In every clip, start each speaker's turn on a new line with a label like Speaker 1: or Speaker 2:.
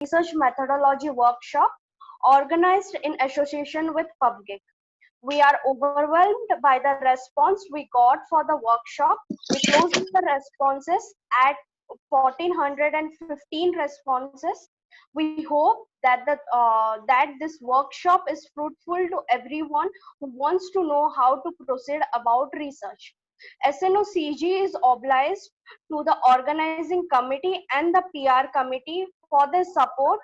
Speaker 1: research methodology workshop organized in association with PubGeek. We are overwhelmed by the response we got for the workshop. We closed the responses at 1415 responses. We hope that that this workshop is fruitful to everyone who wants to know how to proceed about research. SNO-CG is obliged to the organizing committee and the PR committee for their support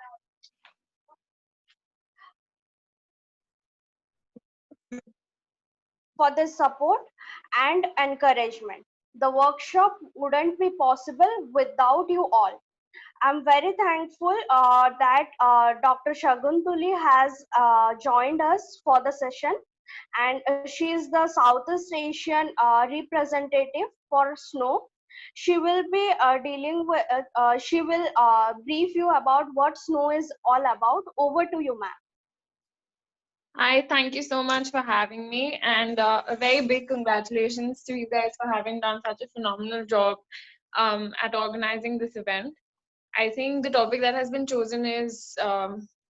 Speaker 1: and encouragement. The workshop wouldn't be possible without you all. I'm very thankful that Dr. Shaguntuli has joined us for the session, and she is the Southeast Asian representative for SNO. She will be she will brief you about what SNO is all about. Over to you, ma'am.
Speaker 2: Hi, thank you so much for having me, and a very big congratulations to you guys for having done such a phenomenal job at organizing this event. I think the topic that has been chosen is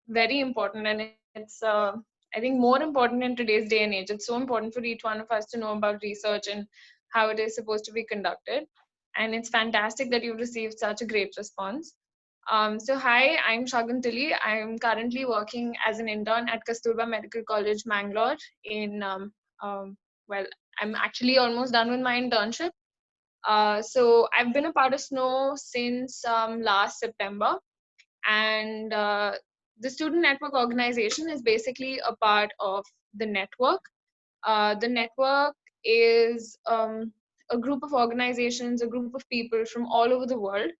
Speaker 2: very important, and it's I think more important in today's day and age. It's so important for each one of us to know about research and how it is supposed to be conducted. And it's fantastic that you've received such a great response. So hi, I'm Shaguntali. I'm currently working as an intern at Kasturba Medical College, Mangalore. Well, I'm actually almost done with my internship. So I've been a part of SNO since last September, and the Student Network Organization is basically a part of the network. The network is a group of organizations, a group of people from all over the world,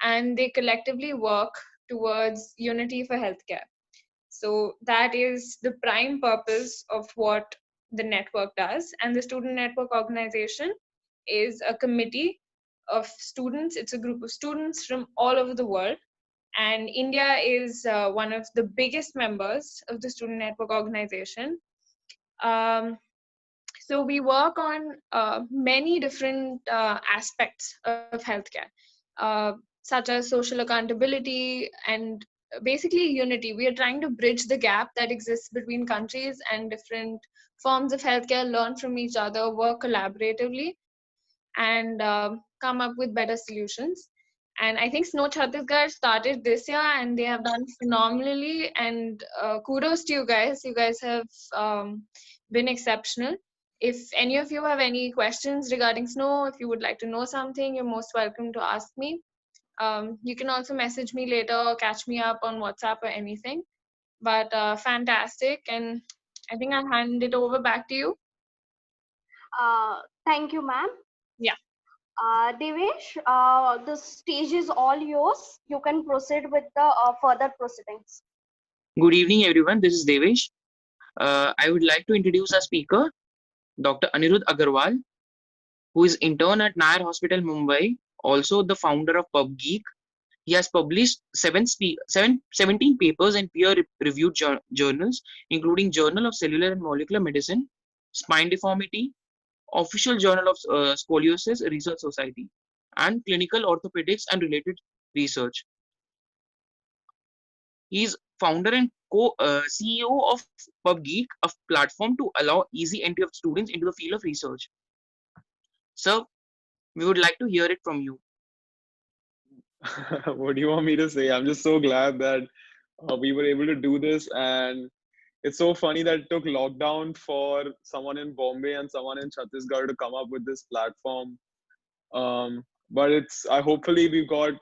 Speaker 2: and they collectively work towards unity for healthcare. So that is the prime purpose of what the network does. And the Student Network Organization is a committee of students. It's a group of students from all over the world. And India is one of the biggest members of the Student Network Organization. So we work on many different aspects of healthcare, such as social accountability and basically unity. We are trying to bridge the gap that exists between countries and different forms of healthcare, learn from each other, work collaboratively, and come up with better solutions. And I think SNO Chhattisgarh started this year, and they have done phenomenally. And kudos to you guys. You guys have been exceptional. If any of you have any questions regarding SNO, if you would like to know something, you're most welcome to ask me. You can also message me later or catch me up on WhatsApp or anything. But fantastic, and I think I'll hand it over back to you.
Speaker 1: Thank you, ma'am.
Speaker 2: Yeah.
Speaker 1: Devesh, the stage is all yours. You can proceed with the further proceedings.
Speaker 3: Good evening, everyone. This is Devesh. I would like to introduce our speaker, Dr. Aniruddh Agrawal, who is intern at Nair Hospital, Mumbai, also the founder of PubGeek. He has published 17 papers in peer-reviewed journals, including Journal of Cellular and Molecular Medicine, Spine Deformity, Official Journal of Scoliosis Research Society, and Clinical Orthopedics and Related Research. He is founder and CEO of PubGeek, a platform to allow easy entry of students into the field of research. Sir, we would like to hear it from you.
Speaker 4: What do you want me to say? I'm just so glad that we were able to do this, and it's so funny that it took lockdown for someone in Bombay and someone in Chhattisgarh to come up with this platform. But it's hopefully we've got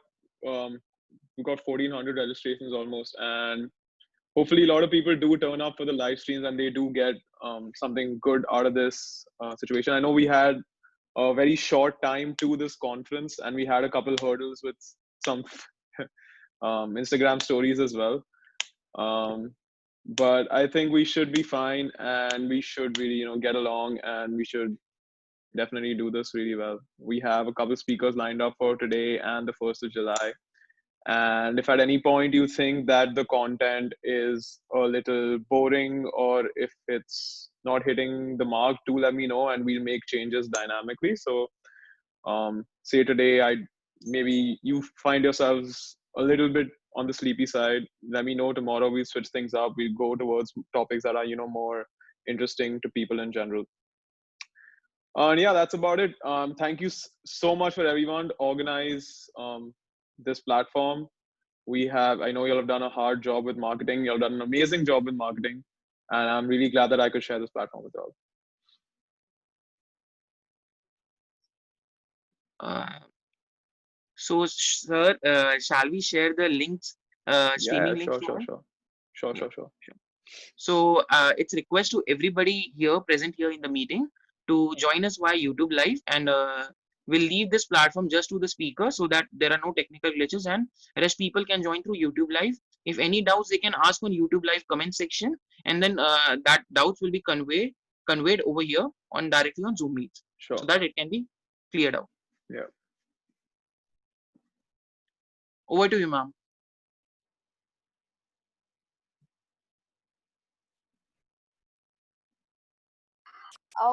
Speaker 4: 1,400 registrations almost, and hopefully a lot of people do turn up for the live streams and they do get something good out of this situation. I know we had a very short time to this conference, and we had a couple hurdles with some Instagram stories as well. But I think we should be fine, and we should really, get along, and we should definitely do this really well. We have a couple speakers lined up for today and the 1st of July. And if at any point you think that the content is a little boring, or if it's not hitting the mark, do let me know and we'll make changes dynamically. So say today maybe you find yourselves a little bit on the sleepy side, let me know tomorrow. We'll switch things up. We'll go towards topics that are, more interesting to people in general. And yeah, that's about it. Thank you so much for everyone to organize this platform. I know you all have done a hard job with marketing. You all done an amazing job with marketing. And I'm really glad that I could share this platform with you all.
Speaker 3: So, sir, shall we share the links,
Speaker 4: Yeah,
Speaker 3: streaming links
Speaker 4: sure,
Speaker 3: to
Speaker 4: sure,
Speaker 3: all?
Speaker 4: sure. Sure,
Speaker 3: Yeah,
Speaker 4: sure, sure.
Speaker 3: sure. So, it's request to everybody here present here in the meeting to join us via YouTube Live, and we'll leave this platform just to the speaker so that there are no technical glitches, and rest people can join through YouTube Live. If any doubts, they can ask on YouTube Live comment section, and then that doubts will be conveyed over here on directly on Zoom Meets, so
Speaker 4: Sure.
Speaker 3: that it can be cleared out.
Speaker 4: Yeah.
Speaker 3: Over to you, ma'am.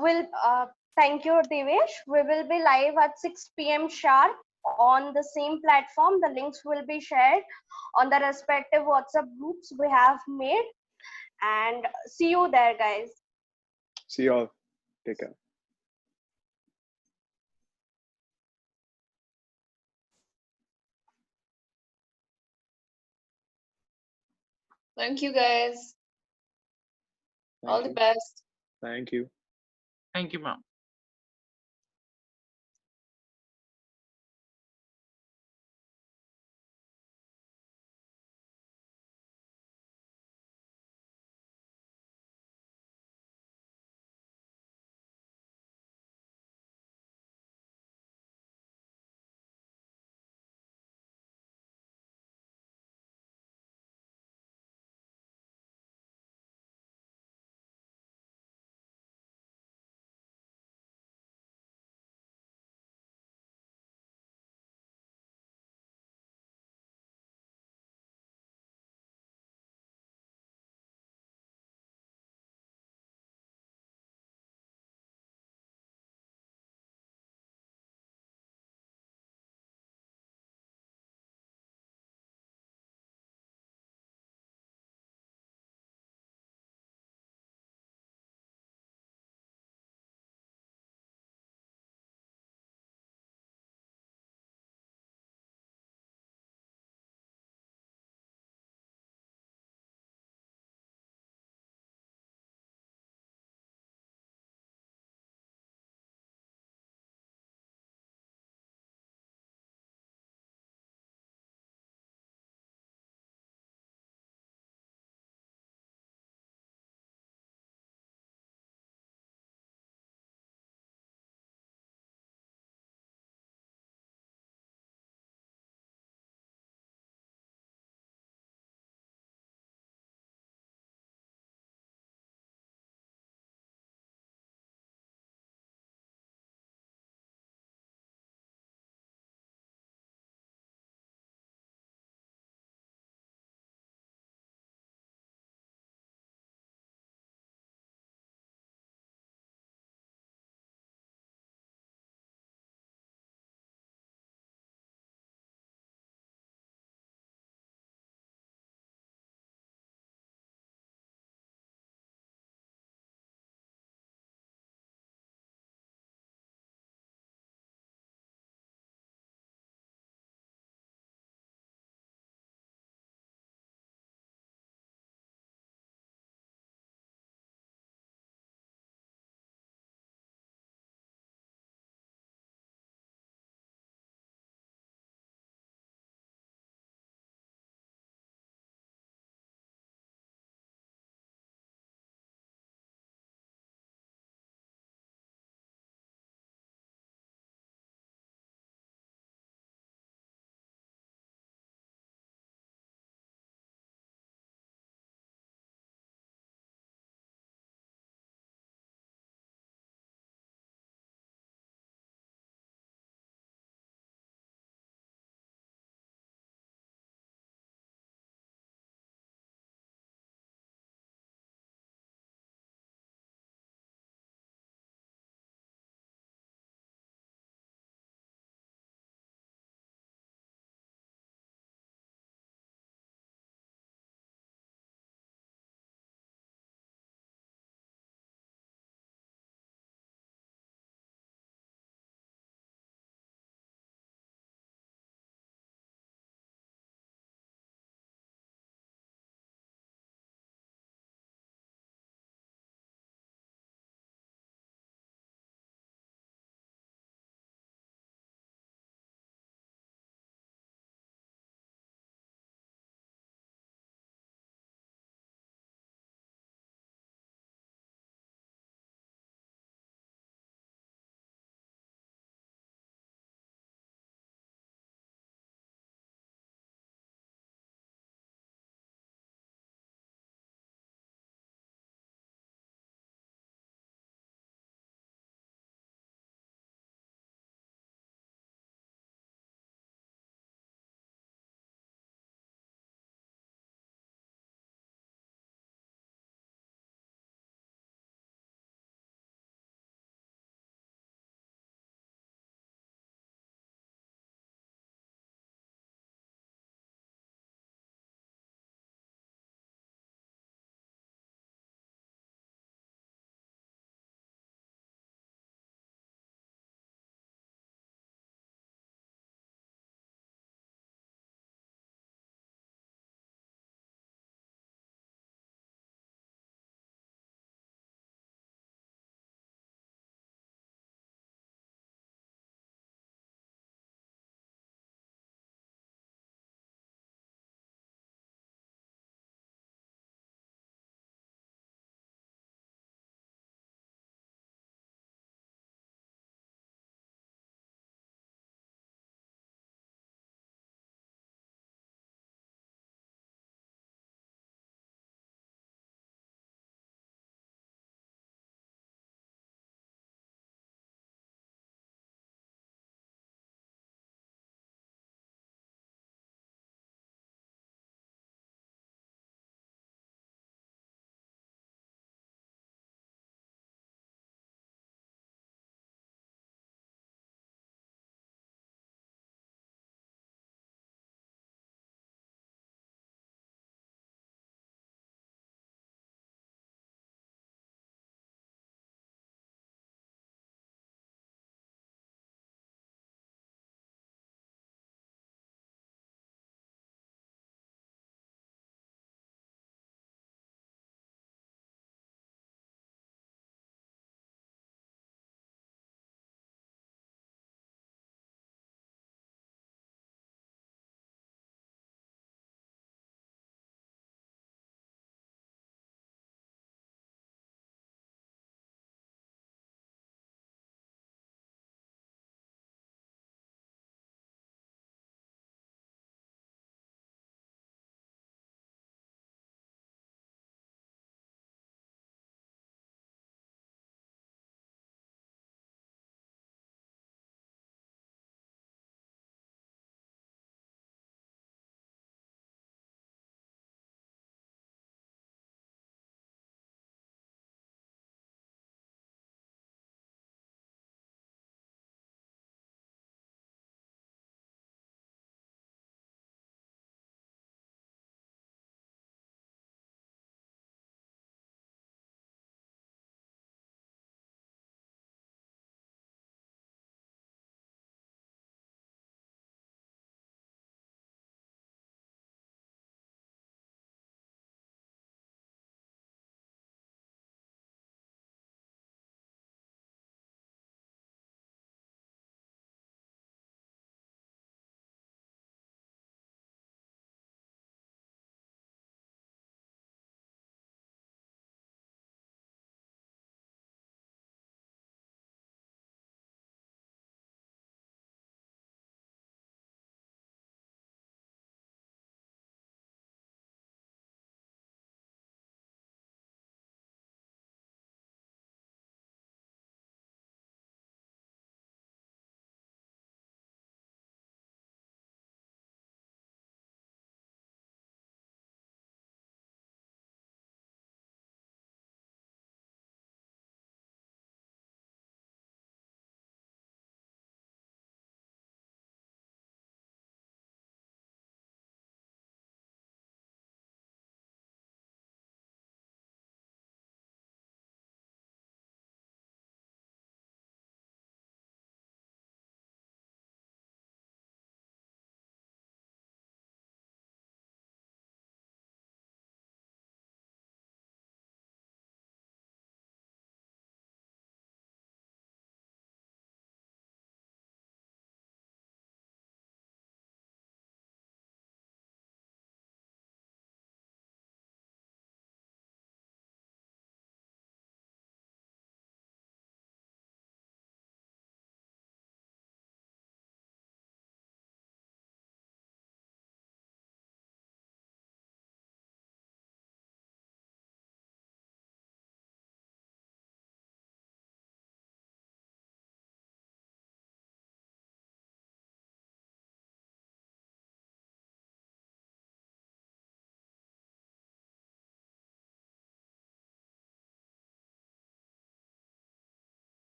Speaker 1: Will Thank you, Devesh. We will be live at 6 p.m. sharp on the same platform. The links will be shared on the respective WhatsApp groups we have made. And see you there, guys.
Speaker 4: See you all. Take care.
Speaker 2: Thank you, guys. All
Speaker 4: Thank
Speaker 2: the
Speaker 4: you.
Speaker 2: best.
Speaker 4: Thank you.
Speaker 3: Thank you, ma'am.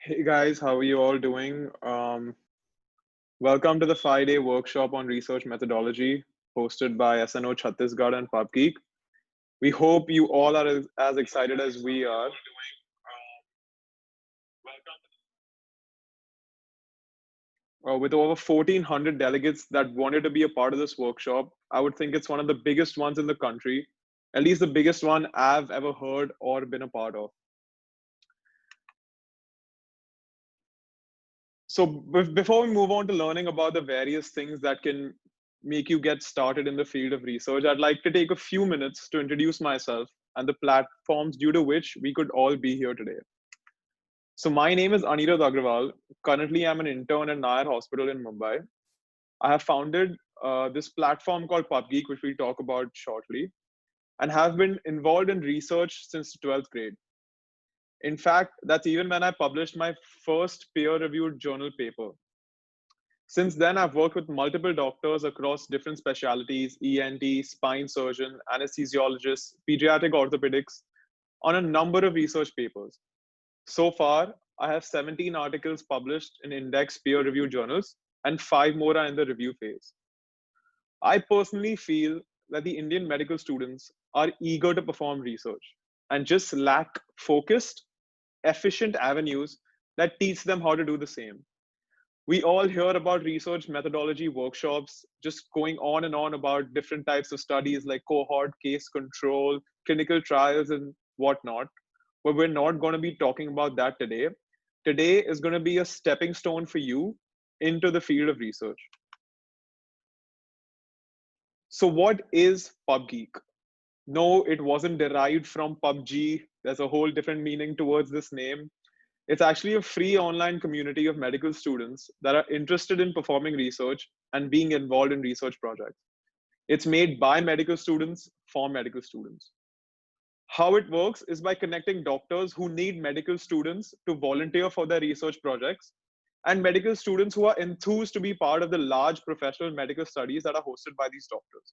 Speaker 4: Hey guys, how are you all doing? Welcome to the 5-day workshop on research methodology hosted by SNO Chhattisgarh and PubGeek. We hope you all are as excited as we are. With over 1,400 delegates that wanted to be a part of this workshop, I would think it's one of the biggest ones in the country, at least the biggest one I've ever heard or been a part of. So before we move on to learning about the various things that can make you get started in the field of research, I'd like to take a few minutes to introduce myself and the platforms due to which we could all be here today. So my name is Aniruddh Agrawal. Currently, I'm an intern at Nair Hospital in Mumbai. I have founded this platform called PubGeek, which we'll talk about shortly, and have been involved in research since 12th grade. In fact, that's even when I published my first peer-reviewed journal paper. Since then, I've worked with multiple doctors across different specialties: ENT, spine surgeon, anesthesiologist, pediatric orthopedics, on a number of research papers. So far, I have 17 articles published in index peer-reviewed journals, and 5 more are in the review phase. I personally feel that the Indian medical students are eager to perform research and just lack focused, efficient avenues that teach them how to do the same. We all hear about research methodology workshops just going on and on about different types of studies like cohort, case control, clinical trials, and whatnot. But we're not going to be talking about that today. Today is going to be a stepping stone for you into the field of research. So, what is PubGeek? No, it wasn't derived from PUBG. There's a whole different meaning towards this name. It's actually a free online community of medical students that are interested in performing research and being involved in research projects. It's made by medical students for medical students. How it works is by connecting doctors who need medical students to volunteer for their research projects and medical students who are enthused to be part of the large professional medical studies that are hosted by these doctors.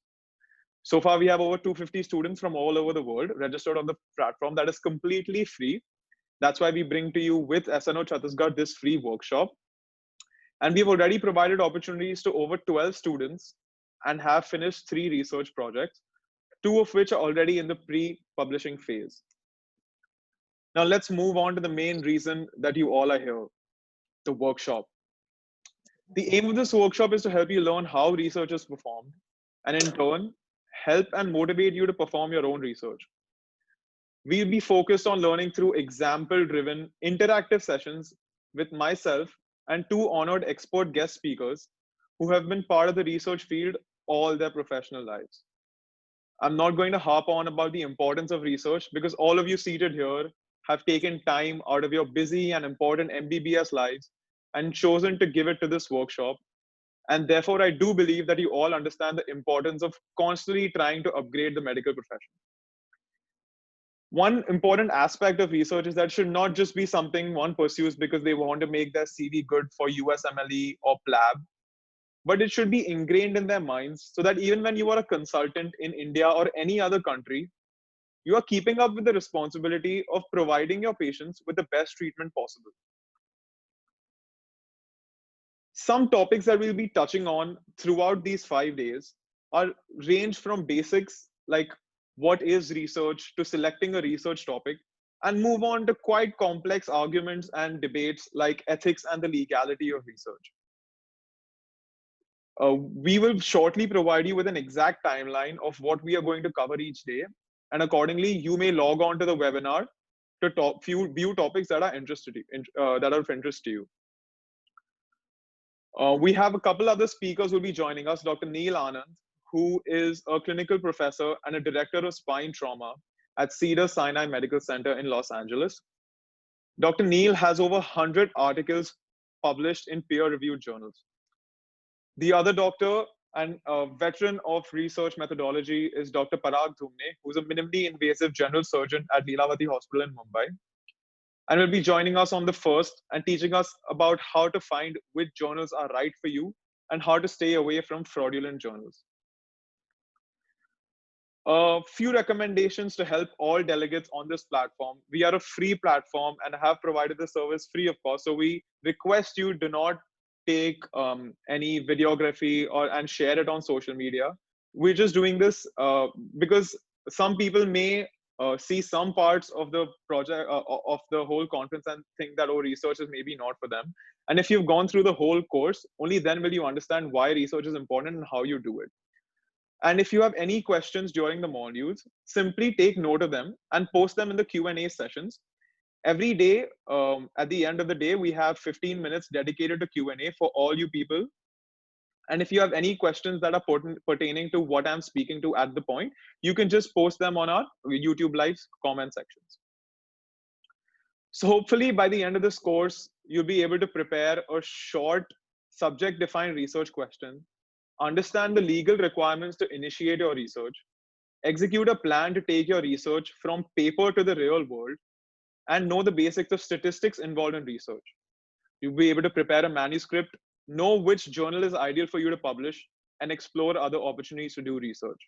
Speaker 4: So far, we have over 250 students from all over the world registered on the platform that is completely free. That's why we bring to you with SNO Chhattisgarh this free workshop. And we've already provided opportunities to over 12 students and have finished 3 research projects, 2 of which are already in the pre-publishing phase. Now let's move on to the main reason that you all are here, the workshop. The aim of this workshop is to help you learn how research is performed and in turn, help and motivate you to perform your own research. We'll be focused on learning through example-driven interactive sessions with myself and two honored expert guest speakers who have been part of the research field all their professional lives. I'm not going to harp on about the importance of research because all of you seated here have taken time out of your busy and important MBBS lives and chosen to give it to this workshop. And therefore, I do believe that you all understand the importance of constantly trying to upgrade the medical profession. One important aspect of research is that it should not just be something one pursues because they want to make their CV good for USMLE or PLAB, but it should be ingrained in their minds so that even when you are a consultant in India or any other country, you are keeping up with the responsibility of providing your patients with the best treatment possible. Some topics that we'll be touching on throughout these 5 days are range from basics like what is research to selecting a research topic and move on to quite complex arguments and debates like ethics and the legality of research. We will shortly provide you with an exact timeline of what we are going to cover each day, and accordingly, you may log on to the webinar to view topics that are of interest to you. We have a couple other speakers who will be joining us. Dr. Neil Anand, who is a clinical professor and a director of spine trauma at Cedars-Sinai Medical Center in Los Angeles. Dr. Neil has over 100 articles published in peer-reviewed journals. The other doctor and a veteran of research methodology is Dr. Parag Dhumne, who's a minimally invasive general surgeon at Leelavati Hospital in Mumbai, and will be joining us on the first and teaching us about how to find which journals are right for you and how to stay away from fraudulent journals. A few recommendations to help all delegates on this platform. We are a free platform and have provided the service free of cost. So we request you do not take any videography and share it on social media. We're just doing this because some people may see some parts of the project of the whole conference and think that, oh, research is maybe not for them. And if you've gone through the whole course, only then will you understand why research is important and how you do it. And if you have any questions during the modules, simply take note of them and post them in the Q&A sessions. Every day, at the end of the day, we have 15 minutes dedicated to Q&A for all you people. And if you have any questions that are pertaining to what I'm speaking to at the point, you can just post them on our YouTube Live comment sections. So hopefully by the end of this course, you'll be able to prepare a short subject-defined research question, understand the legal requirements to initiate your research, execute a plan to take your research from paper to the real world, and know the basics of statistics involved in research. You'll be able to prepare a manuscript, know which journal is ideal for you to publish, and explore other opportunities to do research.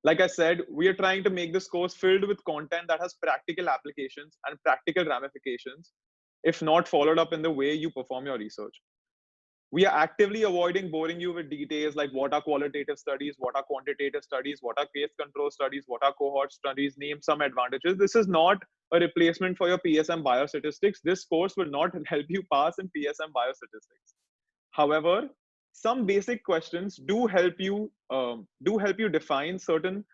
Speaker 4: Like I said, we are trying to make this course filled with content that has practical applications and practical ramifications, if not followed up in the way you perform your research. We are actively avoiding boring you with details like what are qualitative studies, what are quantitative studies, what are case control studies, what are cohort studies, name some advantages. This is not a replacement for your PSM biostatistics. This course will not help you pass in PSM biostatistics. However, some basic questions do help you define certain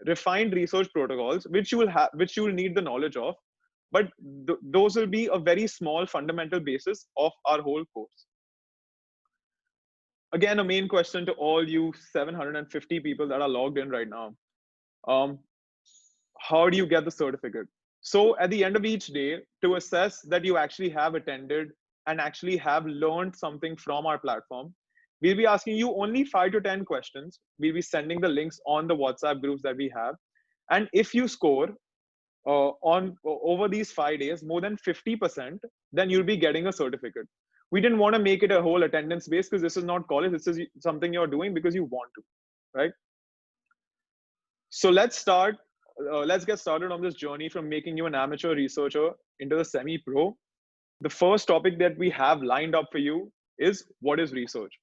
Speaker 4: refined research protocols, which you will need the knowledge of. But those will be a very small fundamental basis of our whole course. Again, a main question to all you 750 people that are logged in right now. How do you get the certificate? So at the end of each day, to assess that you actually have attended and actually have learned something from our platform, we'll be asking you only 5 to 10 questions. We'll be sending the links on the WhatsApp groups that we have. And if you score over these 5 days, more than 50%, then you'll be getting a certificate. We didn't want to make it a whole attendance base because this is not college. This is something you're doing because you want to, right? So let's get started on this journey from making you an amateur researcher into the semi-pro. The first topic that we have lined up for you is what is research.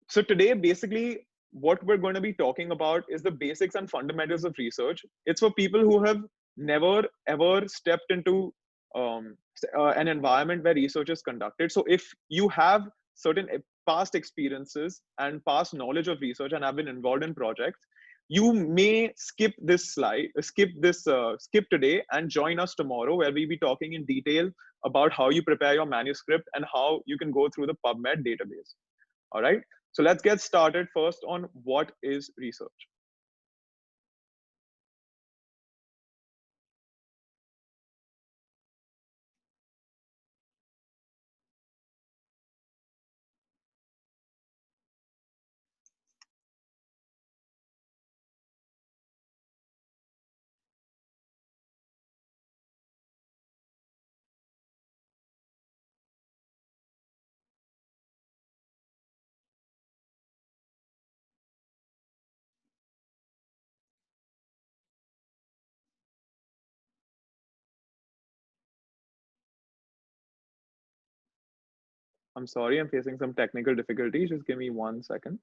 Speaker 4: So today, basically, what we're going to be talking about is the basics and fundamentals of research. It's for people who have never ever stepped into an environment where research is conducted. So if you have certain past experiences and past knowledge of research and have been involved in projects, you may skip this slide, skip today and join us tomorrow, where we'll be talking in detail about how you prepare your manuscript and how you can go through the PubMed database. All right, so let's get started first on what is research. I'm sorry, I'm facing some technical difficulties. Just give me 1 second.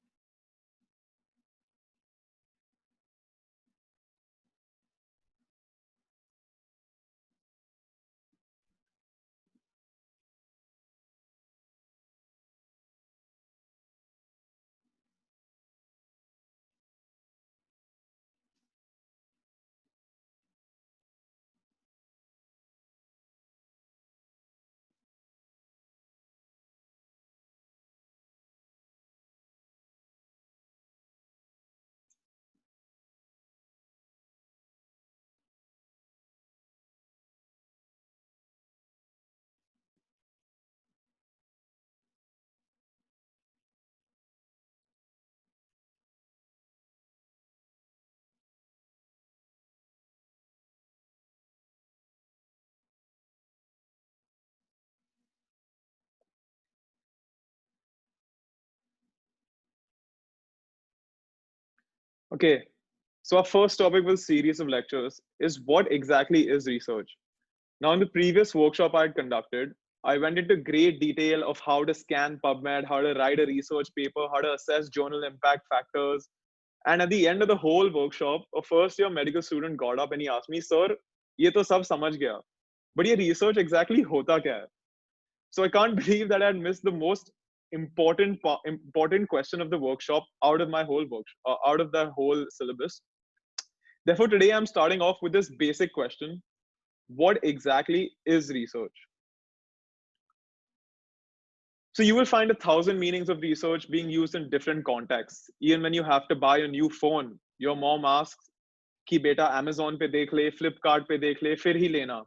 Speaker 4: Okay, so our first topic with series of lectures is what exactly is research. Now, in the previous workshop I had conducted, I went into great detail of how to scan PubMed, how to write a research paper, how to assess journal impact factors. And at the end of the whole workshop, a first year medical student got up and he asked me, "Sir, ये तो सब समझ गया, but ये research exactly होता क्या है?" So I can't believe that I had missed the most important question of the workshop out of my whole out of the whole syllabus. Therefore, today I'm starting off with this basic question: what exactly is research? So you will find 1,000 meanings of research being used in different contexts. Even when you have to buy a new phone, your mom asks कि बेटा Amazon पे देख ले, Flipkart पे देख ले, फिर ही लेना.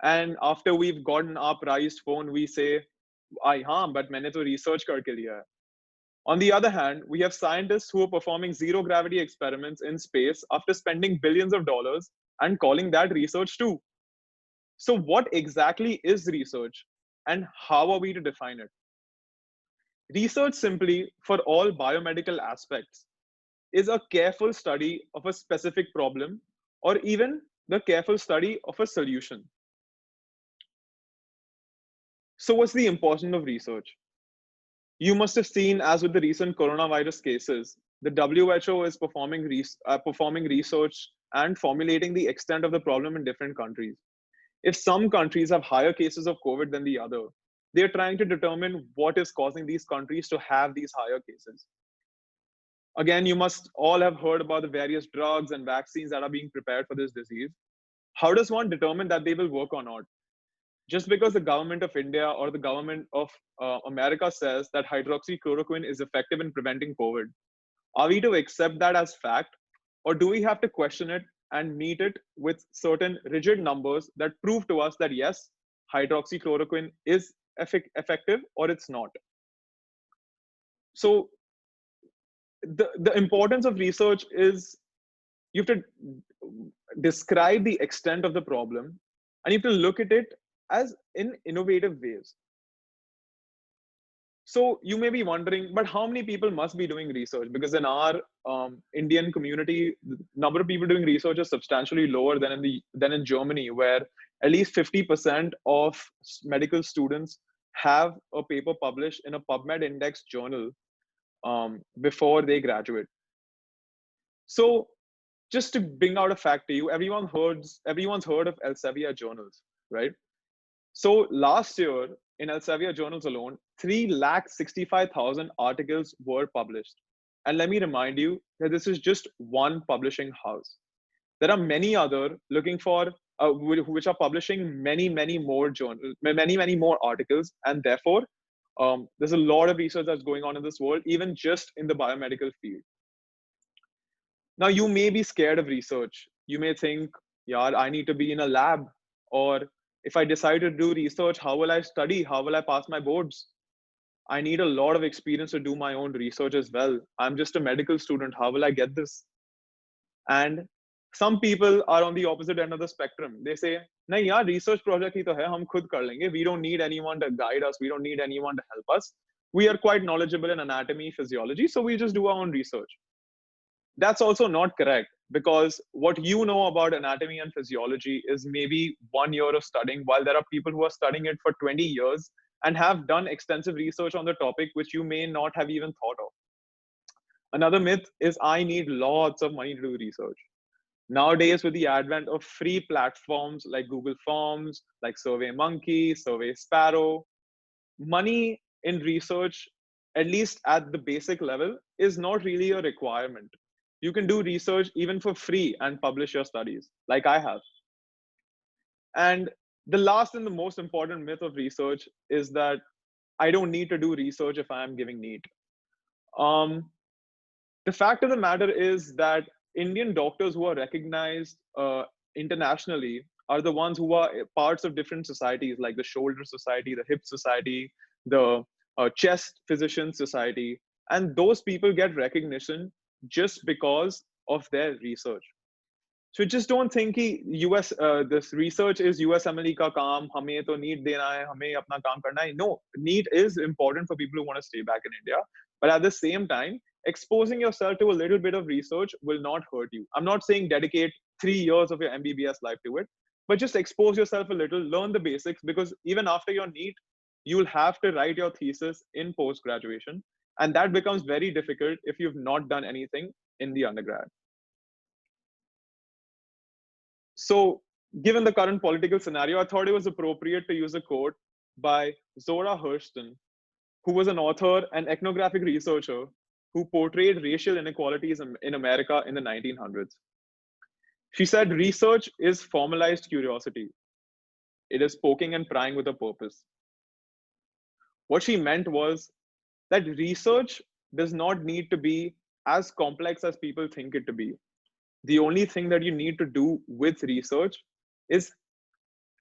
Speaker 4: And after we've gotten our prized phone, we say, "आई हाँ, but मैंने तो research करके लिया है." On the other hand, we have scientists who are performing zero gravity experiments in space after spending billions of dollars and calling that research too. So, what exactly is research and how are we to define it? Research, simply for all biomedical aspects, is a careful study of a specific problem or even the careful study of a solution. So, what's the importance of research? You must have seen, as with the recent coronavirus cases, the WHO is performing research and formulating the extent of the problem in different countries. If some countries have higher cases of COVID than the other, they're trying to determine what is causing these countries to have these higher cases. Again, you must all have heard about the various drugs and vaccines that are being prepared for this disease. How does one determine that they will work or not? Just because the government of India or the government of America says that hydroxychloroquine is effective in preventing COVID, are we to accept that as fact, or do we have to question it and meet it with certain rigid numbers that prove to us that yes, hydroxychloroquine is effective or it's not? So the importance of research is you have to describe the extent of the problem and you have to look at it as in innovative ways. So you may be wondering, but how many people must be doing research? Because in our Indian community, the number of people doing research is substantially lower than in Germany, where at least 50% of medical students have a paper published in a PubMed index journal before they graduate. So just to bring out a fact to you, everyone's heard of Elsevier journals, right? So last year in Elsevier journals alone, 365,000 articles were published. And let me remind you that this is just one publishing house. There are many other looking for which are publishing many more many more articles, and therefore there's a lot of research that's going on in this world, even just in the biomedical field. Now, you may be scared of research. You may think, yeah, I need to be in a lab, or if I decide to do research, how will I study? How will I pass my boards? I need a lot of experience to do my own research as well. I'm just a medical student. How will I get this? And some people are on the opposite end of the spectrum. They say, nahi yaar, research project hi to hai, hum khud kar lenge. We don't need anyone to guide us. We don't need anyone to help us. We are quite knowledgeable in anatomy, physiology, so we just do our own research. That's also not correct, because what you know about anatomy and physiology is maybe 1 year of studying, while there are people who are studying it for 20 years and have done extensive research on the topic, which you may not have even thought of. Another myth is I need lots of money to do research. Nowadays, with the advent of free platforms like Google Forms, like SurveyMonkey, Survey Sparrow, money in research, at least at the basic level, is not really a requirement. You can do research even for free and publish your studies, like I have. And the last and the most important myth of research is that I don't need to do research if I am giving NEET. The fact of the matter is that Indian doctors who are recognized internationally are the ones who are parts of different societies, like the Shoulder Society, the Hip Society, the Chest Physician Society. And those people get recognition just because of their research. So just don't think कि US this research is USMLE का काम, हमें तो NEET देना है, हमें अपना काम करना है. No, NEET is important for people who want to stay back in India, but at the same time, exposing yourself to a little bit of research will not hurt you. I'm not saying dedicate 3 years of your MBBS life to it, but just expose yourself a little, learn the basics, because even after your NEET, you'll have to write your thesis in post graduation, and that becomes very difficult if you've not done anything in the undergrad. So, given the current political scenario, I thought it was appropriate to use a quote by Zora Hurston, who was an author and ethnographic researcher who portrayed racial inequalities in America in the 1900s. She said, research is formalized curiosity. It is poking and prying with a purpose. What she meant was that research does not need to be as complex as people think it to be. The only thing that you need to do with research is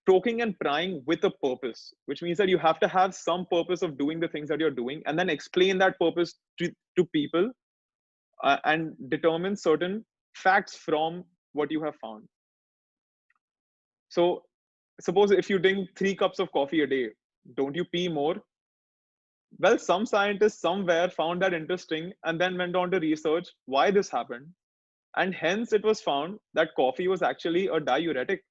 Speaker 4: poking and prying with a purpose, which means that you have to have some purpose of doing the things that you're doing, and then explain that purpose to people and determine certain facts from what you have found. So suppose if you drink 3 cups of coffee a day, don't you pee more? Well, some scientists somewhere found that interesting and then went on to research why this happened. And hence it was found that coffee was actually a diuretic.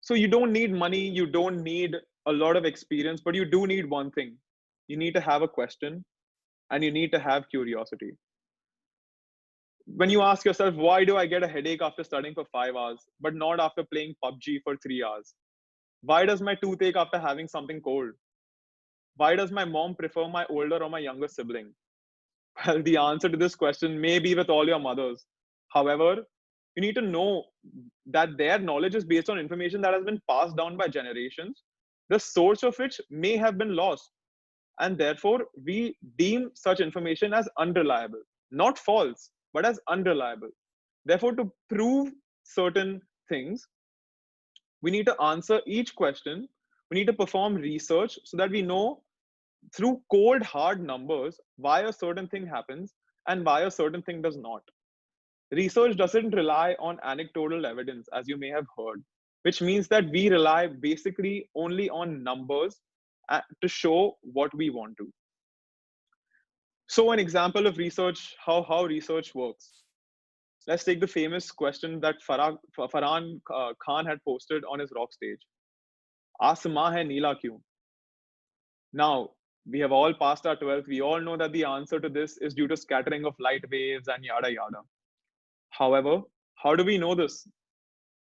Speaker 4: So you don't need money, you don't need a lot of experience, but you do need one thing. You need to have a question and you need to have curiosity. When you ask yourself, why do I get a headache after studying for 5 hours, but not after playing PUBG for 3 hours? Why does my toothache after having something cold? Why does my mom prefer my older or my younger sibling? Well, the answer to this question may be with all your mothers. However, you need to know that their knowledge is based on information that has been passed down by generations, the source of which may have been lost. And therefore, we deem such information as unreliable, not false, but as unreliable. Therefore, to prove certain things, we need to answer each question. We need to perform research so that we know through cold, hard numbers why a certain thing happens and why a certain thing does not. Research doesn't rely on anecdotal evidence, as you may have heard, which means that we rely basically only on numbers to show what we want to. So an example of research, how research works. Let's take the famous question that Farhan Khan had posted on his rock stage. Aasmaan hai neela kyun? Now, we have all passed our 12th. We all know that the answer to this is due to scattering of light waves and yada yada. However, how do we know this?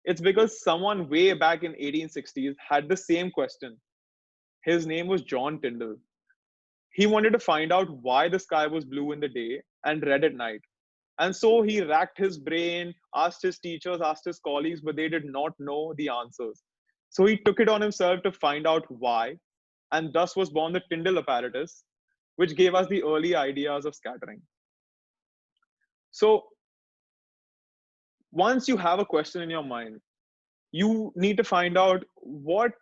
Speaker 4: It's because someone way back in 1860s had the same question. His name was John Tyndall. He wanted to find out why the sky was blue in the day and red at night. And so he racked his brain, asked his teachers, asked his colleagues, but they did not know the answers. So he took it on himself to find out why, and thus was born the Tyndall apparatus, which gave us the early ideas of scattering. So once you have a question in your mind, you need to find out what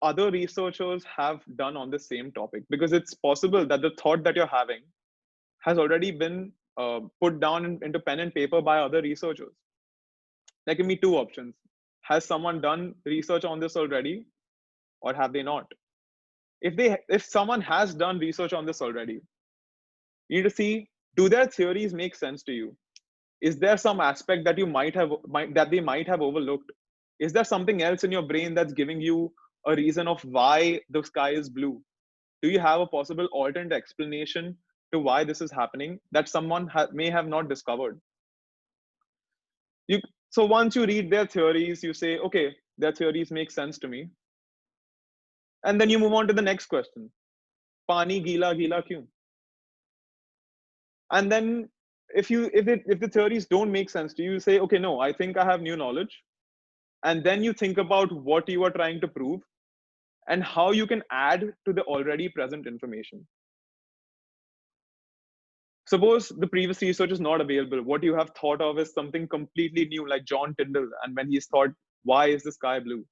Speaker 4: other researchers have done on the same topic, because it's possible that the thought that you're having has already been put down into pen and paper by other researchers. There can be two options. Has someone done research on this already, or have they not? If someone has done research on this already, you need to see, do their theories make sense to you? Is there some aspect that that they might have overlooked? Is there something else in your brain that's giving you a reason of why the sky is blue? Do you have a possible alternate explanation to why this is happening that someone may have not discovered? So once you read their theories, you say, okay, their theories make sense to me. And then you move on to the next question. Pani gila gila kyun? And then if the theories don't make sense to you, you say, okay, no, I think I have new knowledge. And then you think about what you are trying to prove and how you can add to the already present information. Suppose the previous research is not available. What you have thought of is something completely new, like John Tyndall, and when he's thought, why is the sky blue?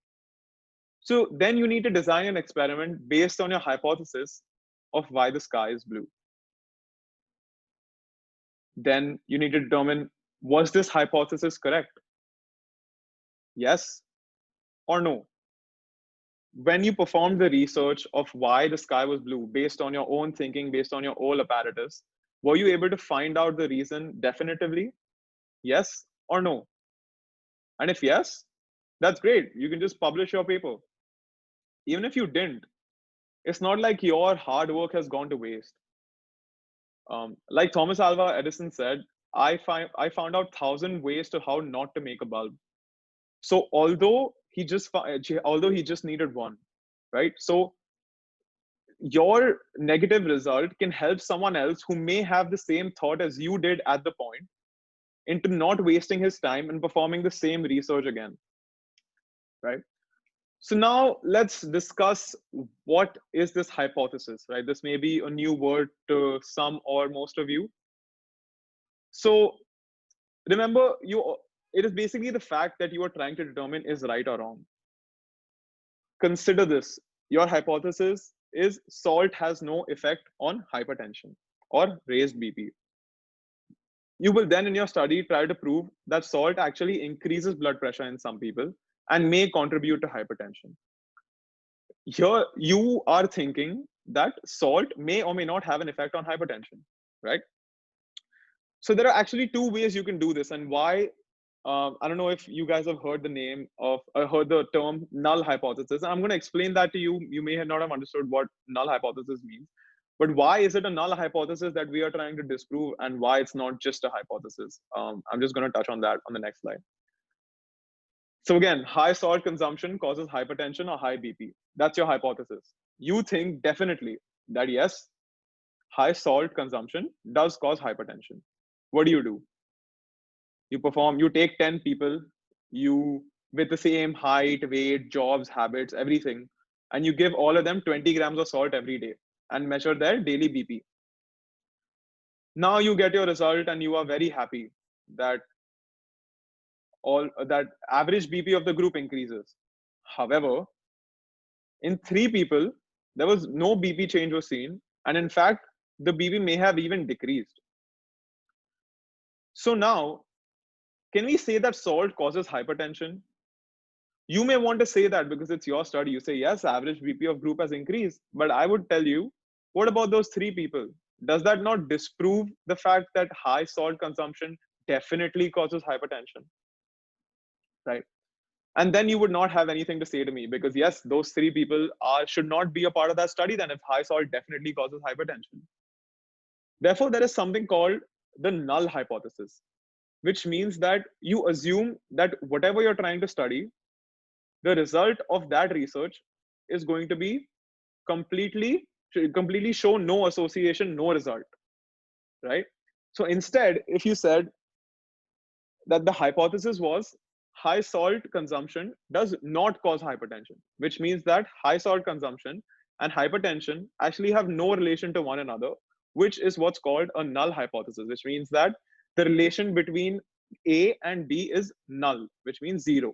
Speaker 4: So then you need to design an experiment based on your hypothesis of why the sky is blue. Then you need to determine, was this hypothesis correct? Yes or no? When you performed the research of why the sky was blue based on your own thinking, based on your own apparatus, were you able to find out the reason definitively? Yes or no? And if yes, that's great. You can just publish your paper. Even if you didn't, it's not like your hard work has gone to waste. Like Thomas Alva Edison said, I found out 1,000 ways to how not to make a bulb. So although he just needed one, right? So your negative result can help someone else who may have the same thought as you did at the point into not wasting his time and performing the same research again, right? So now let's discuss, what is this hypothesis, right? This may be a new word to some or most of you. So remember, it is basically the fact that you are trying to determine is right or wrong. Consider this. Your hypothesis is salt has no effect on hypertension or raised BP. You will then in your study try to prove that salt actually increases blood pressure in some people and may contribute to hypertension. Here you are thinking that salt may or may not have an effect on hypertension, right? So there are actually two ways you can do this, and why. I don't know if you guys have heard the term null hypothesis. I'm going to explain that to you. You may not have understood what null hypothesis means, but why is it a null hypothesis that we are trying to disprove, and why it's not just a hypothesis? I'm just going to touch on that on the next slide. So again, high salt consumption causes hypertension or high BP. That's your hypothesis. You think definitely that yes, high salt consumption does cause hypertension. What do? You take 10 people, with the same height, weight, jobs, habits, everything, and you give all of them 20 grams of salt every day and measure their daily BP. Now you get your result and you are very happy that average BP of the group increases. However, in 3 people, there was no BP change was seen, and in fact, the BP may have even decreased. So now, can we say that salt causes hypertension? You may want to say that because it's your study. You say, yes, average BP of group has increased. But I would tell you, what about those 3 people? Does that not disprove the fact that high salt consumption definitely causes hypertension? Right? And then you would not have anything to say to me, because yes, those 3 people should not be a part of that study then if high salt definitely causes hypertension. Therefore, there is something called the null hypothesis, which means that you assume that whatever you're trying to study, the result of that research is going to be completely completely show no association, no result, right? So instead, if you said that the hypothesis was high salt consumption does not cause hypertension, which means that high salt consumption and hypertension actually have no relation to one another, which is what's called a null hypothesis, which means that the relation between A and B is null, which means zero.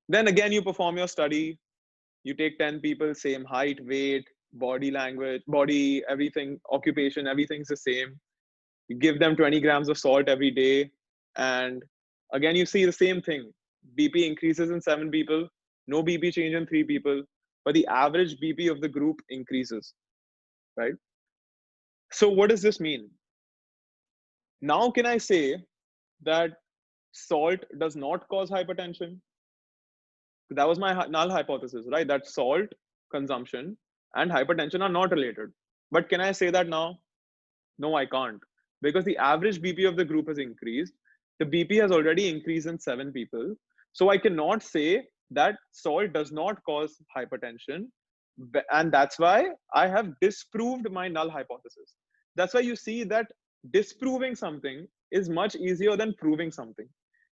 Speaker 4: Then again, you perform your study, you take 10 people, same height, weight, body language, body, everything, occupation, everything's the same. You give them 20 grams of salt every day, and again you see the same thing. BP increases in 7 people, no BP change in 3 people, but the average BP of the group increases, right? So what does this mean? Now can I say that salt does not cause hypertension? That was my null hypothesis, right? That salt consumption and hypertension are not related. But can I say that now? No, I can't, because the average BP of the group has increased. The BP has already increased in 7 people. So I cannot say that salt does not cause hypertension. And that's why I have disproved my null hypothesis. That's why you see that disproving something is much easier than proving something.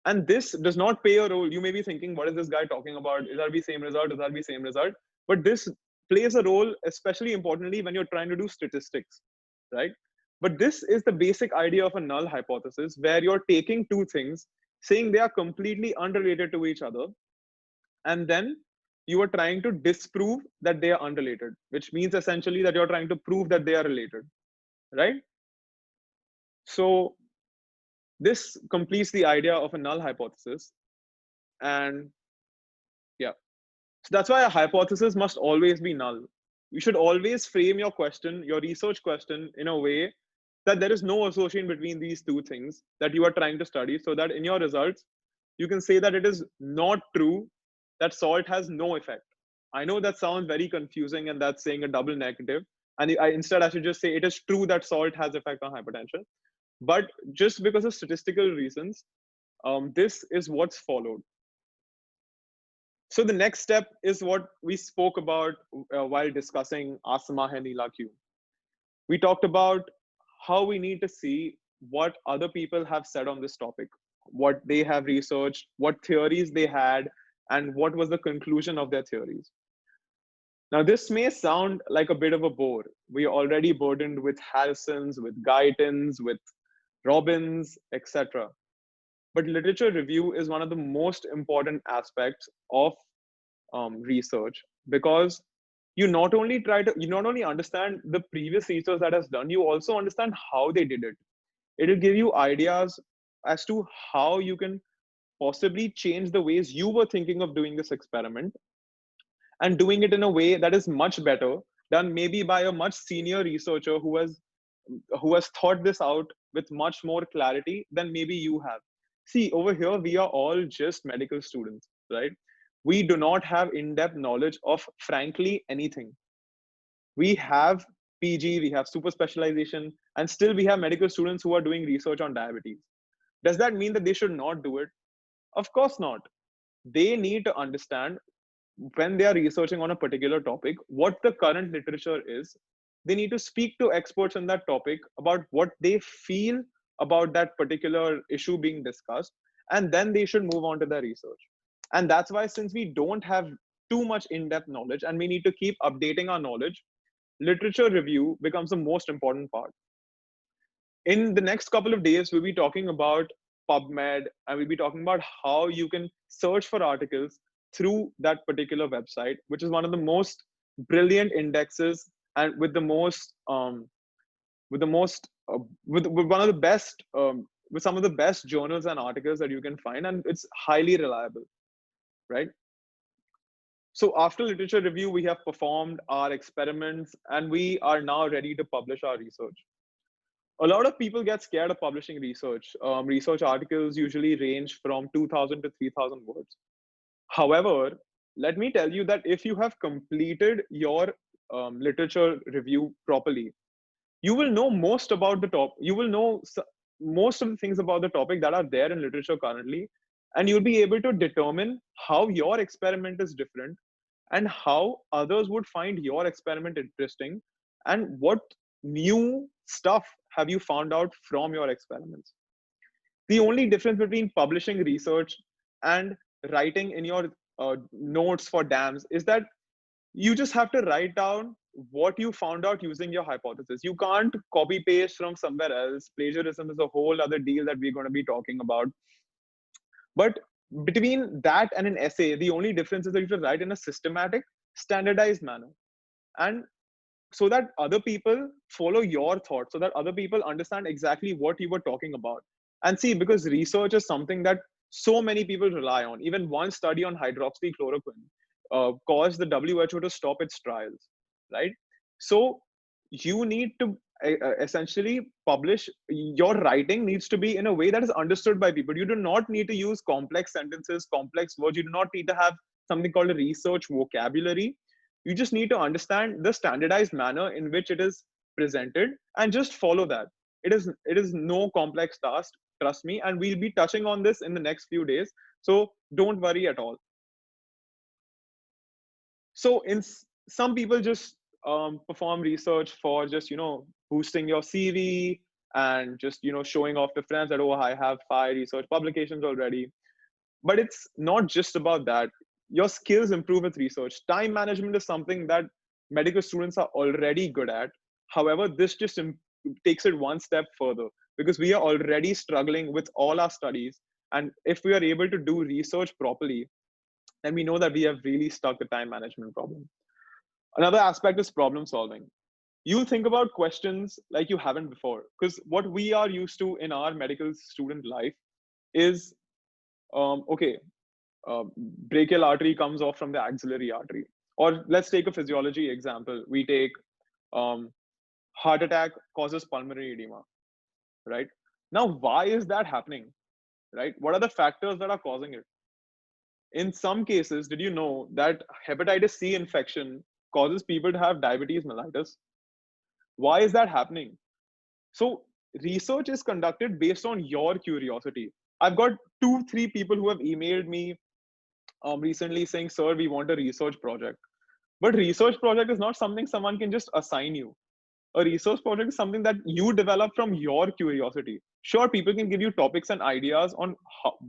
Speaker 4: And this does not play a role. You may be thinking, what is this guy talking about? Is that the same result? Is that the same result? But this plays a role, especially importantly, when you're trying to do statistics, right? But this is the basic idea of a null hypothesis, where you're taking two things, saying they are completely unrelated to each other, and then you are trying to disprove that they are unrelated, which means essentially that you're trying to prove that they are related, right? So this completes the idea of a null hypothesis. And yeah, so that's why a hypothesis must always be null. You should always frame your question, your research question, in a way that there is no association between these two things that you are trying to study, so that in your results, you can say that it is not true that salt has no effect. I know that sounds very confusing, and that's saying a double negative. And instead, I should just say it is true that salt has effect on hypertension. But just because of statistical reasons, this is what's followed. So the next step is what we spoke about while discussing Asma Hai Neela Q. We talked about how we need to see what other people have said on this topic, what they have researched, what theories they had, and what was the conclusion of their theories. Now, this may sound like a bit of a bore. We are already burdened with Harrison's, with Guyton's, with Robbins, etc. But literature review is one of the most important aspects of research, because you not only understand the previous research that has done, you also understand how they did it. It will give you ideas as to how you can possibly change the ways you were thinking of doing this experiment, and doing it in a way that is much better done maybe by a much senior researcher who has thought this out with much more clarity than maybe you have. See, over here, we are all just medical students, right? We do not have in-depth knowledge of, frankly, anything. We have PG, we have super specialization, and still we have medical students who are doing research on diabetes. Does that mean that they should not do it? Of course not. They need to understand, when they are researching on a particular topic, what the current literature is. They need to speak to experts on that topic about what they feel about that particular issue being discussed, and then they should move on to their research. And that's why, since we don't have too much in-depth knowledge and we need to keep updating our knowledge, literature review becomes the most important part. In the next couple of days, we'll be talking about PubMed, and we'll be talking about how you can search for articles through that particular website, which is one of the most brilliant indexes, and with the most with one of the best with some of the best journals and articles that you can find, and it's highly reliable, right? So after literature review, we have performed our experiments, and we are now ready to publish our research. A lot of people get scared of publishing research. Research articles usually range from 2,000 to 3,000 words. However, let me tell you that if you have completed your literature review properly, you will know most about the top. You will know most of the things about the topic that are there in literature currently, and you'll be able to determine how your experiment is different, and how others would find your experiment interesting, and what new stuff have you found out from your experiments. The only difference between publishing research and writing in your notes for dams is that you just have to write down what you found out using your hypothesis. You can't copy paste from somewhere else. Plagiarism is a whole other deal that we're going to be talking about. But between that and an essay, the only difference is that you have to write in a systematic, standardized manner. And so that other people follow your thoughts, so that other people understand exactly what you were talking about. And see, because research is something that so many people rely on. Even one study on hydroxychloroquine caused the WHO to stop its trials, right? So you need to essentially publish. Your writing needs to be in a way that is understood by people. You do not need to use complex sentences, complex words. You do not need to have something called a research vocabulary. You just need to understand the standardized manner in which it is presented and just follow that. It is no complex task, trust me, and we'll be touching on this in the next few days, so don't worry at all. So some people just perform research for just boosting your CV and just showing off to friends that, oh, I have 5 research publications already. But it's not just about that. Your skills improve with research. Time management is something that medical students are already good at. However, this just takes it one step further, because we are already struggling with all our studies, and if we are able to do research properly, then we know that we have really stuck the time management problem. Another aspect is problem solving. You'll think about questions like you haven't before, because what we are used to in our medical student life is, okay, brachial artery comes off from the axillary artery. Or let's take a physiology example. We take heart attack causes pulmonary edema, right? Now, why is that happening, right? What are the factors that are causing it? In some cases, did you know that hepatitis C infection causes people to have diabetes mellitus? Why is that happening? So research is conducted based on your curiosity. I've got 2-3 people who have emailed me recently saying, sir, we want a research project. But research project is not something someone can just assign you. A research project is something that you develop from your curiosity. Sure, people can give you topics and ideas on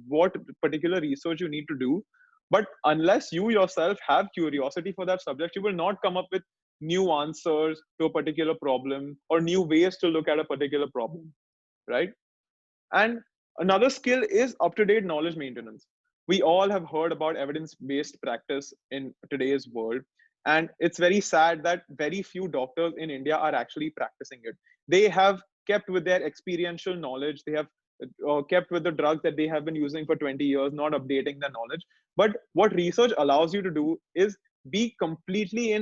Speaker 4: what particular research you need to do. But unless you yourself have curiosity for that subject, you will not come up with new answers to a particular problem or new ways to look at a particular problem, right? And another skill is up-to-date knowledge maintenance. We all have heard about evidence-based practice in today's world. And it's very sad that very few doctors in India are actually practicing it. They have kept with their experiential knowledge. They have kept with the drugs that they have been using for 20 years, not updating their knowledge. But what research allows you to do is be completely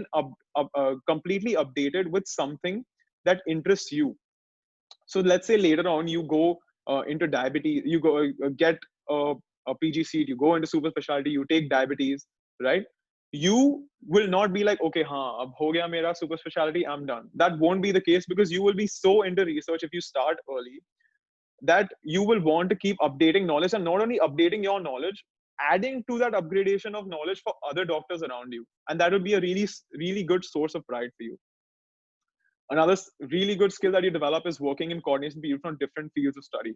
Speaker 4: updated with something that interests you. So let's say later on you go into diabetes, you go get a PG seat, you go into super specialty, you take diabetes, right? You will not be like, okay, ab ho gaya mera super specialty, I'm done. That won't be the case, because you will be so into research if you start early that you will want to keep updating knowledge, and not only updating your knowledge, adding to that upgradation of knowledge for other doctors around you. And that would be a really good source of pride for you. Another really good skill that you develop is working in coordination with people from different fields of study.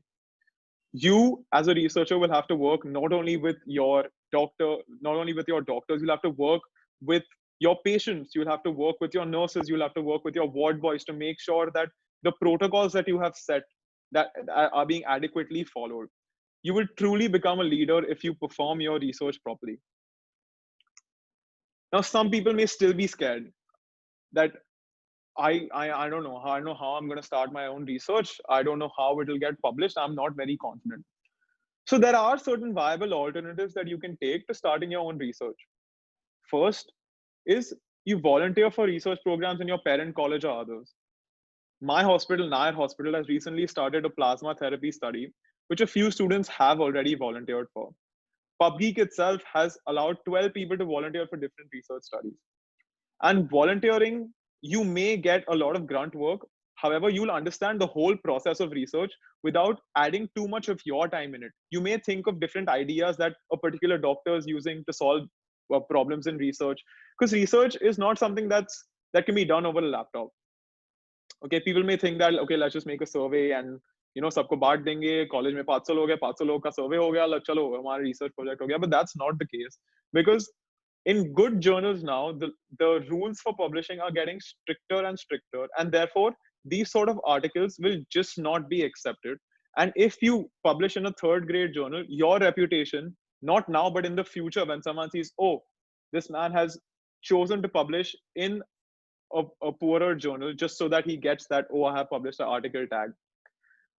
Speaker 4: You, as a researcher, will have to work not only with your doctor, not only with your doctors, you'll have to work with your patients, you'll have to work with your nurses, you'll have to work with your ward boys to make sure that the protocols that you have set that are being adequately followed. You will truly become a leader if you perform your research properly. Now, some people may still be scared that I don't know. I don't know how I'm going to start my own research. I don't know how it will get published. I'm not very confident. So there are certain viable alternatives that you can take to starting your own research. First is you volunteer for research programs in your parent college or others. My hospital, Nair Hospital, has recently started a plasma therapy study, which a few students have already volunteered for. PubGeek itself has allowed 12 people to volunteer for different research studies. And volunteering, you may get a lot of grunt work. However, you'll understand the whole process of research without adding too much of your time in it. You may think of different ideas that a particular doctor is using to solve problems in research, because research is not something that can be done over a laptop. Okay, people may think that, okay, let's just make a survey and सबको बांट देंगे, college में 500 लोग हैं, 500 लोग का सर्वे हो गया, चलो हमारा रिसर्च प्रोजेक्ट हो गया. But that's not the case, because in good journals now, the rules for publishing are getting stricter and stricter, and therefore these sort of articles will just not be accepted. And if you publish in a third grade journal, your reputation, not now but in the future, when someone sees, oh, this man has chosen to publish in a poorer journal just so that he gets that, oh, I have published an article tag.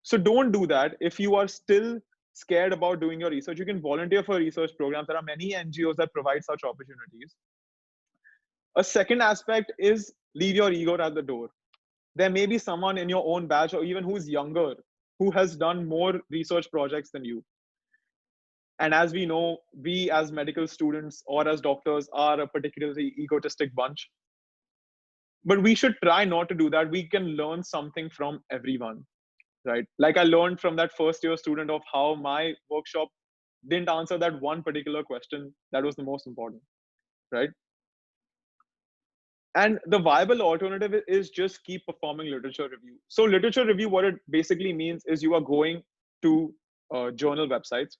Speaker 4: So don't do that. If you are still scared about doing your research, you can volunteer for research programs. There are many NGOs that provide such opportunities. A second aspect is leave your ego at the door. There may be someone in your own batch or even who's younger who has done more research projects than you. And as we know, we as medical students or as doctors are a particularly egotistic bunch. But we should try not to do that. We can learn something from everyone, right? Like I learned from that first year student of how my workshop didn't answer that one particular question that was the most important, right? And the viable alternative is just keep performing literature review. So literature review, what it basically means is you are going to journal websites,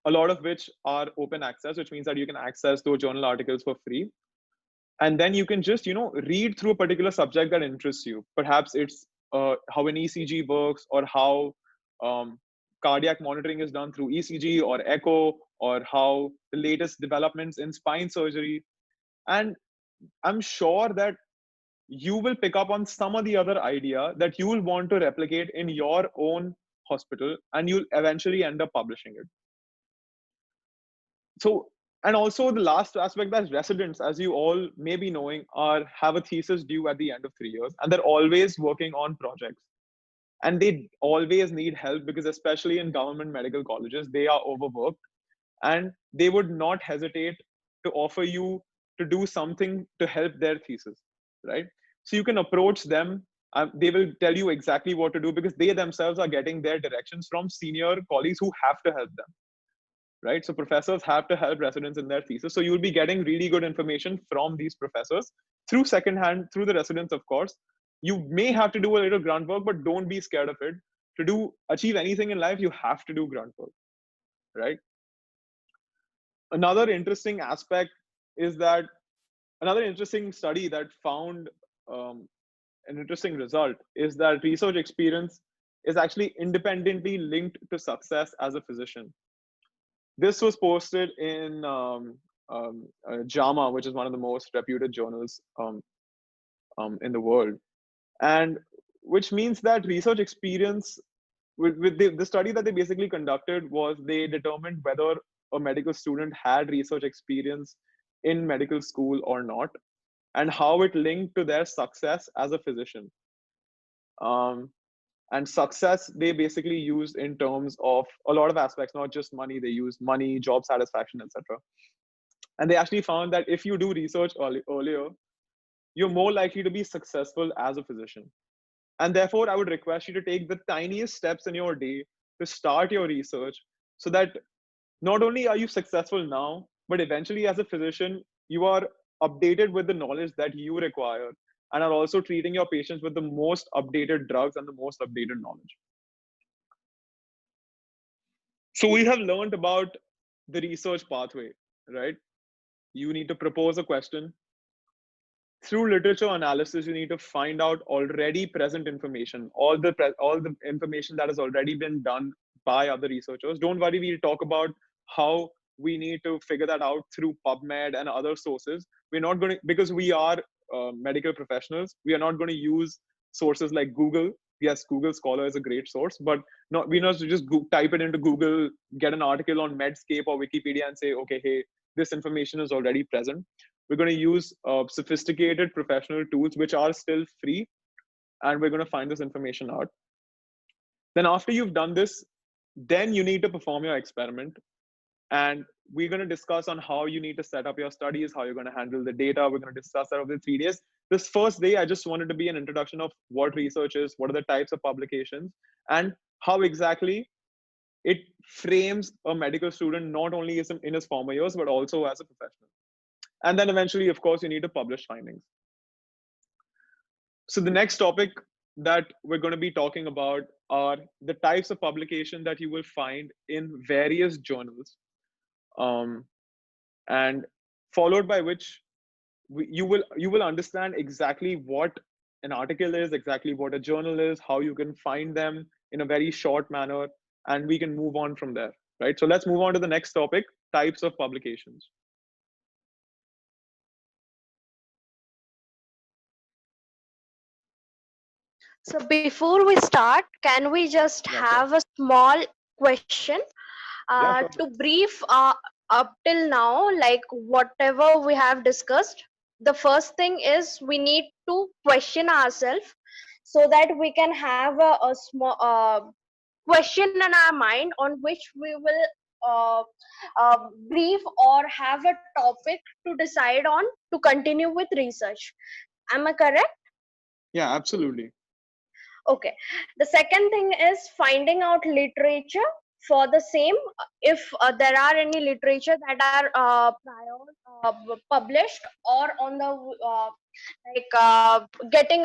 Speaker 4: a lot of which are open access, which means that you can access those journal articles for free. And then you can just, read through a particular subject that interests you. Perhaps it's how an ECG works, or how cardiac monitoring is done through ECG or echo, or how the latest developments in spine surgery. And I'm sure that you will pick up on some of the other idea that you will want to replicate in your own hospital, and you'll eventually end up publishing it. So, and also the last aspect, that residents, as you all may be knowing, have a thesis due at the end of 3 years, and they're always working on projects. And they always need help, because especially in government medical colleges, they are overworked, and they would not hesitate to offer you to do something to help their thesis, right? So you can approach them. They will tell you exactly what to do, because they themselves are getting their directions from senior colleagues who have to help them, right? So professors have to help residents in their thesis. So you'll be getting really good information from these professors through secondhand, through the residents, of course. You may have to do a little grunt work, but don't be scared of it. To achieve anything in life, you have to do grunt work, right? Another interesting aspect is that another interesting study that found an interesting result is that research experience is actually independently linked to success as a physician. This was posted in JAMA, which is one of the most reputed journals in the world, and which means that research experience, with the study that they basically conducted, was they determined whether a medical student had research experience in medical school or not, and how it linked to their success as a physician. And success, they basically used in terms of a lot of aspects, not just money. They used money, job satisfaction, etc. And they actually found that if you do research earlier, you're more likely to be successful as a physician. And therefore, I would request you to take the tiniest steps in your day to start your research, so that not only are you successful now, but eventually as a physician, you are updated with the knowledge that you require, and are also treating your patients with the most updated drugs and the most updated knowledge. So we have learned about the research pathway, right? You need to propose a question. Through literature analysis, you need to find out already present information, all the information that has already been done by other researchers. Don't worry, we'll talk about how we need to figure that out through PubMed and other sources. We're not going to, because we are medical professionals, we are not going to use sources like Google. Yes, Google Scholar is a great source, but we're not to just type it into Google, get an article on Medscape or Wikipedia and say, okay, hey, this information is already present. We're going to use sophisticated professional tools, which are still free, and we're going to find this information out. Then after you've done this, then you need to perform your experiment. And we're going to discuss on how you need to set up your studies, how you're going to handle the data. We're going to discuss that over the 3 days. This first day, I just wanted to be an introduction of what research is, what are the types of publications, and how exactly it frames a medical student, not only in his former years, but also as a professional. And then eventually, of course, you need to publish findings. So the next topic that we're going to be talking about are the types of publication that you will find in various journals, um, and followed by which you will understand exactly what an article is, exactly what a journal is, how you can find them in a very short manner, and we can move on from there. Right. So let's move on to the next topic: types of publications.
Speaker 1: So before we start, can we just
Speaker 4: Yeah, sure.
Speaker 1: have a small question
Speaker 4: Yeah, sure.
Speaker 1: to brief up till now, like whatever we have discussed? The first thing is we need to question ourselves so that we can have a small question in our mind on which we will uh, brief or have a topic to decide on to continue with research. Am I correct?
Speaker 4: Yeah, absolutely.
Speaker 1: Okay. The second thing is finding out literature for the same. If there are any literature that are published or on the getting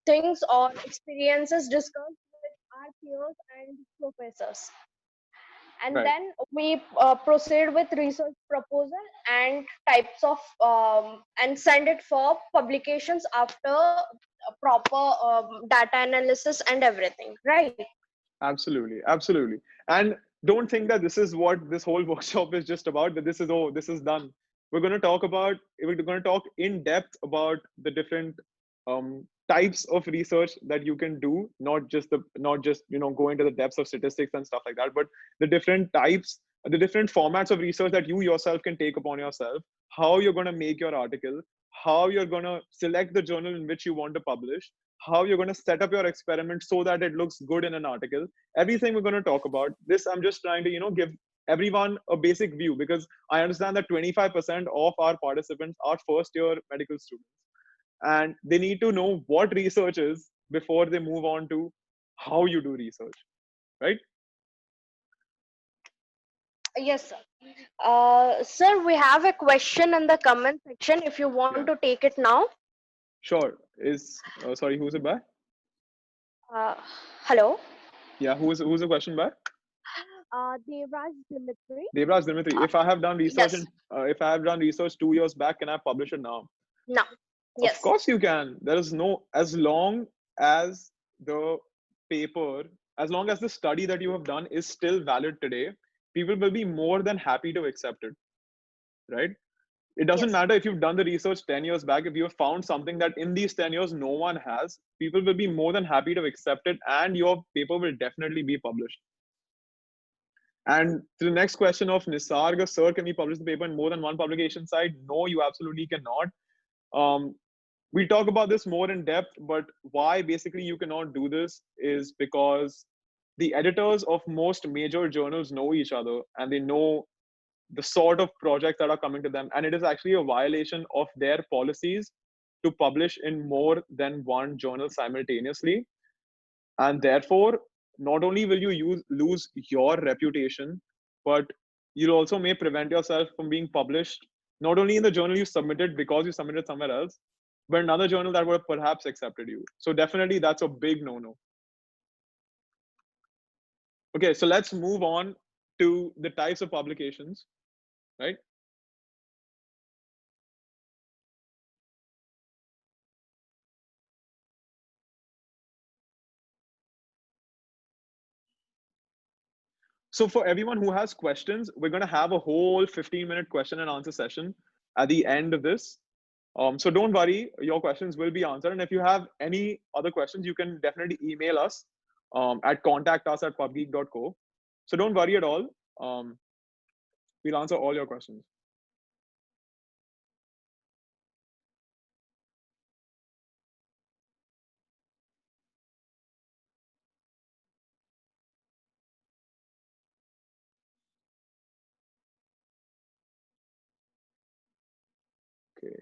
Speaker 1: things or experiences discussed with our peers and professors, and
Speaker 4: Right.
Speaker 1: then we proceed with research proposal and types of and send it for publications after proper data analysis and everything, right?
Speaker 4: Absolutely, absolutely. And don't think that this is what this whole workshop is just about, that this is, oh, this is done. We're going to talk in depth about the different types of research that you can do, not just go into the depths of statistics and stuff like that, but the different types, the different formats of research that you yourself can take upon yourself, how you're going to make your article, how you're going to select the journal in which you want to publish, how you're going to set up your experiment so that it looks good in an article. Everything we're going to talk about this, I'm just trying to give everyone a basic view, because I understand that 25% of our participants are first year medical students, and they need to know what research is before they move on to how you do research, right?
Speaker 1: Yes, sir. Sir, we have a question in the comment section if you want
Speaker 4: Yeah,
Speaker 1: to take it now.
Speaker 4: sure. Is Sorry, who's it by?
Speaker 1: uh, Hello.
Speaker 4: Yeah, who's the question by?
Speaker 1: Devraj Dimitri.
Speaker 4: Devraj Dimitri.
Speaker 1: uh,
Speaker 4: If I have done research
Speaker 1: yes.
Speaker 4: and if I have done research 2 years back, can I publish it now?
Speaker 1: No.
Speaker 4: Of
Speaker 1: Yes.
Speaker 4: course you can. There is no, as long as the paper, as long as the study that you have done is still valid today, people will be more than happy to accept it, right? It doesn't
Speaker 1: Yes.
Speaker 4: matter if you've done the research 10 years back, if you have found something that in these 10 years no one has, people will be more than happy to accept it, and your paper will definitely be published. And to the next question of Nisarga, sir, can we publish the paper in more than one publication site? No, you absolutely cannot. Um, we'll talk about this more in depth, but why basically you cannot do this is because the editors of most major journals know each other, and they know the sort of projects that are coming to them, and it is actually a violation of their policies to publish in more than one journal simultaneously. And therefore, not only will you lose your reputation, but you'll also may prevent yourself from being published not only in the journal you submitted because you submitted somewhere else, but another journal that would have perhaps accepted you. So definitely that's a big no-no. Okay, so let's move on to the types of publications, right? So for everyone who has questions, we're going to have a whole 15-minute question and answer session at the end of this. So don't worry, your questions will be answered. And if you have any other questions, you can definitely email us at contactus@pubgeek.co. So don't worry at all. Um, we'll answer all your questions. Okay,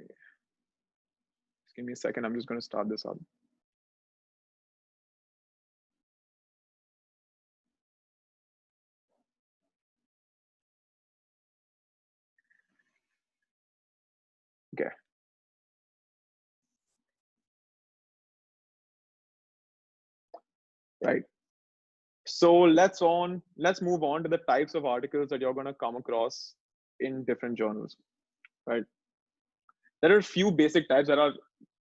Speaker 4: just give me a second. I'm just going to start this up. right? So let's move on to the types of articles that you're going to come across in different journals, right? There are a few basic types. There are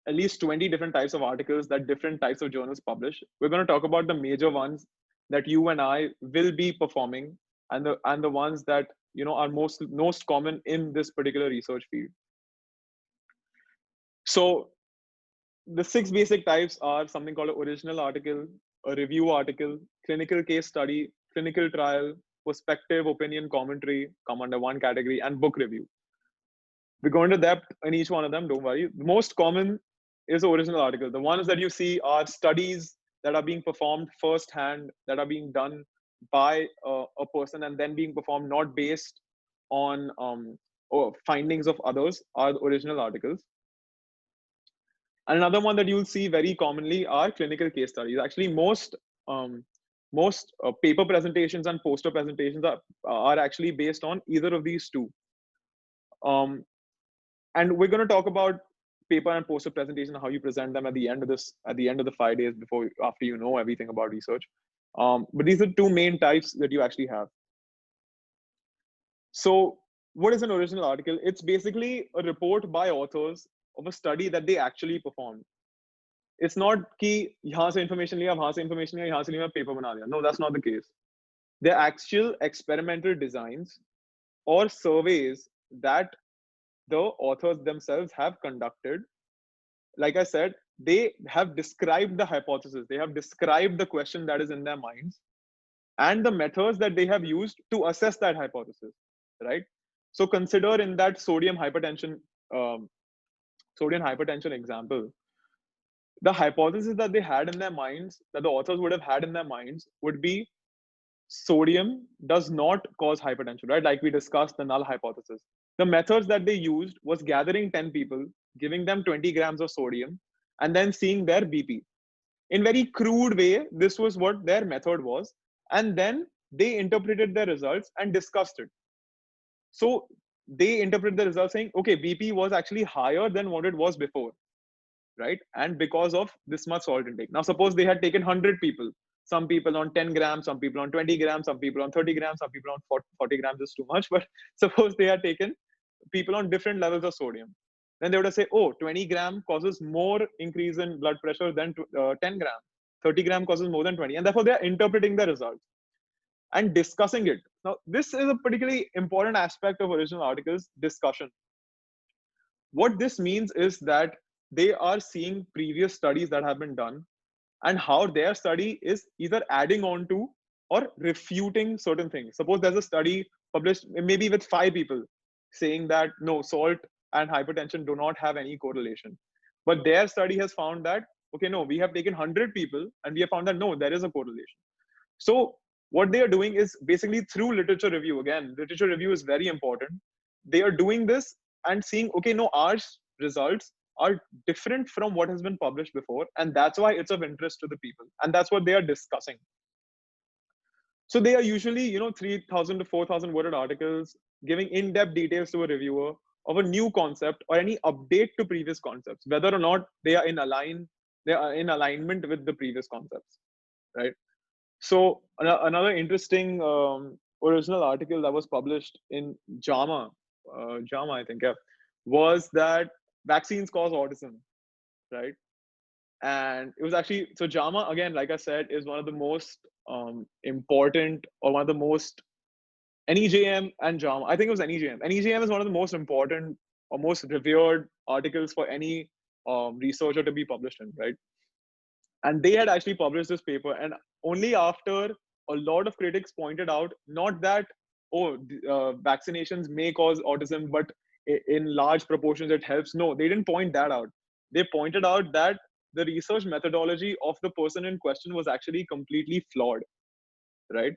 Speaker 4: at least 20 different types of articles that different types of journals publish. We're going to talk about the major ones that you and I will be performing, and the ones that are most common in this particular research field. So the 6 basic types are something called an original article, a review article, clinical case study, clinical trial, perspective, opinion, commentary come under one category, and book review. We go into depth in each one of them, don't worry. The most common is the original article. The ones that you see are studies that are being performed firsthand, that are being done by a person and then being performed not based on findings of others, are the original articles. And another one that you'll see very commonly are clinical case studies. Actually, most paper presentations and poster presentations are actually based on either of these two. And we're going to talk about paper and poster presentation, how you present them at the end of the 5 days after you know everything about research. But these are two main types that you actually have. So what is an original article? It's basically a report by authors of a study that they actually performed. It's not कि यहाँ से information लिया, वहाँ से information लिया, यहाँ से लिया, paper बना दिया. No, that's not the case. They're actual experimental designs or surveys that the authors themselves have conducted. Like I said, they have described the hypothesis. They have described the question that is in their minds and the methods that they have used to assess that hypothesis, right? So consider in that sodium hypertension example, the hypothesis that they had in their minds, that the authors would have had in their minds, would be sodium does not cause hypertension, right? Like we discussed the null hypothesis. The methods that they used was gathering 10 people, giving them 20 grams of sodium, and then seeing their BP. In very crude way, this was what their method was. And then they interpreted their results and discussed it. So they interpreted the results saying, okay, BP was actually higher than what it was before, right? And because of this much salt intake. Now, suppose they had taken 100 people, some people on 10 grams, some people on 20 grams, some people on 30 grams, some people on 40 grams is too much. But suppose they had taken people on different levels of sodium. Then they would have said, oh, 20 gram causes more increase in blood pressure than 10 gram. 30 gram causes more than 20. And therefore, they're interpreting the results and discussing it. Now, this is a particularly important aspect of original articles, discussion. What this means is that they are seeing previous studies that have been done and how their study is either adding on to or refuting certain things. Suppose there's a study published maybe with 5 people saying that no, salt and hypertension do not have any correlation. But their study has found that, okay, no, we have taken 100 people and we have found that no, there is a correlation. So what they are doing is basically through literature review. Again, literature review is very important. They are doing this and seeing, okay, no, our results are different from what has been published before. And that's why it's of interest to the people. And that's what they are discussing. So they are usually, 3,000 to 4,000 worded articles giving in-depth details to a reviewer of a new concept or any update to previous concepts, whether or not they are in alignment with the previous concepts, right? So another interesting original article that was published in JAMA, I think, yeah, was that vaccines cause autism, right? And it was actually, so JAMA, again, like I said, is one of the most important, or one of the most, NEJM and JAMA, I think it was NEJM. NEJM is one of the most important or most revered articles for any researcher to be published in, right? And they had actually published this paper, and only after a lot of critics pointed out, not that, vaccinations may cause autism, but in large proportions it helps. No, they didn't point that out. They pointed out that the research methodology of the person in question was actually completely flawed, right?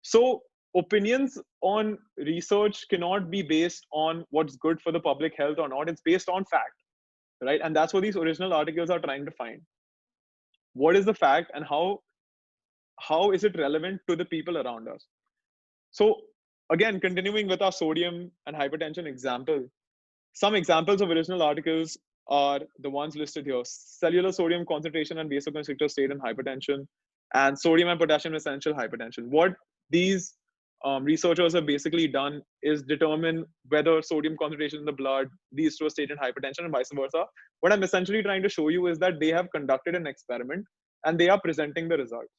Speaker 4: So opinions on research cannot be based on what's good for the public health or not. It's based on fact, right? And that's what these original articles are trying to find. What is the fact, and how is it relevant to the people around us? So again, continuing with our sodium and hypertension example, some examples of original articles are the ones listed here: cellular sodium concentration and vasoconstrictor state in hypertension, and sodium and potassium essential hypertension. What these researchers have basically done is determine whether sodium concentration in the blood leads to a state in hypertension and vice versa. What I'm essentially trying to show you is that they have conducted an experiment and they are presenting the results,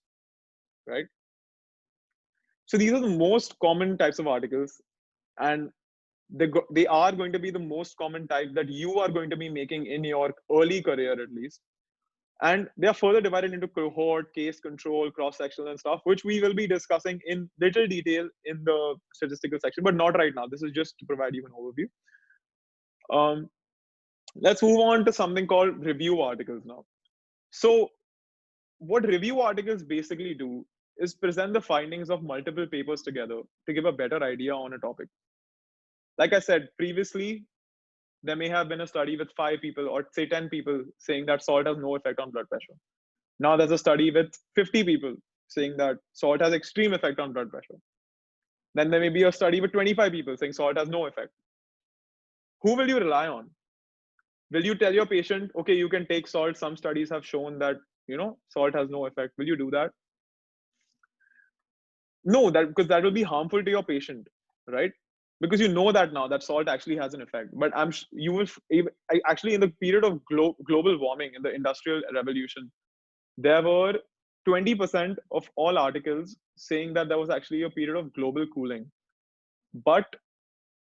Speaker 4: right? So these are the most common types of articles, and they are going to be the most common type that you are going to be making in your early career at least. And they are further divided into cohort, case control, cross-sectional and stuff, which we will be discussing in little detail in the statistical section, but not right now. This is just to provide you an overview. Let's move on to something called review articles now. So what review articles basically do is present the findings of multiple papers together to give a better idea on a topic. Like I said previously, there may have been a study with 5 people or say 10 people saying that salt has no effect on blood pressure. Now there's a study with 50 people saying that salt has extreme effect on blood pressure. Then there may be a study with 25 people saying salt has no effect. Who will you rely on? Will you tell your patient, okay, you can take salt? Some studies have shown that, salt has no effect. Will you do that? No, because that will be harmful to your patient, right? Because you know that now that salt actually has an effect. But you will actually, in the period of global warming, in the Industrial Revolution, there were 20% of all articles saying that there was actually a period of global cooling.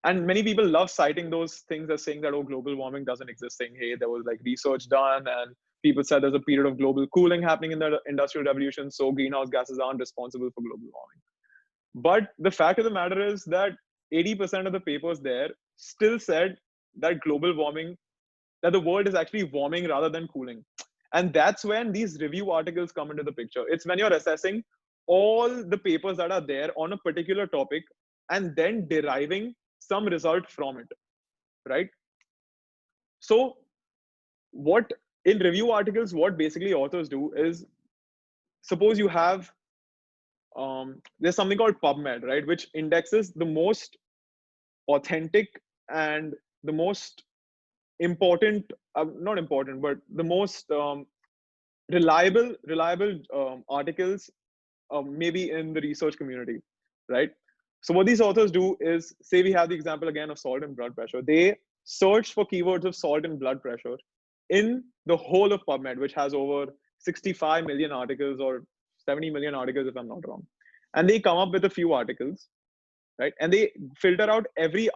Speaker 4: And many people love citing those things as saying that, oh, global warming doesn't exist, saying, hey, there was like research done and people said there's a period of global cooling happening in the Industrial Revolution, so greenhouse gases aren't responsible for global warming. But the fact of the matter is that 80% of the papers there still said that global warming, that the world is actually warming rather than cooling. And that's when these review articles come into the picture. It's when you're assessing all the papers that are there on a particular topic and then deriving some result from it, right? So what in review articles, what basically authors do is, suppose you have, there's something called PubMed, right? Which indexes the most authentic and the most important, not important, but the most reliable articles, maybe in the research community, right? So what these authors do is, say we have the example again of salt and blood pressure. They search for keywords of salt and blood pressure in the whole of PubMed, which has over 65 million articles or 70 million articles, if I'm not wrong. And they come up with a few articles, right? And they filter out every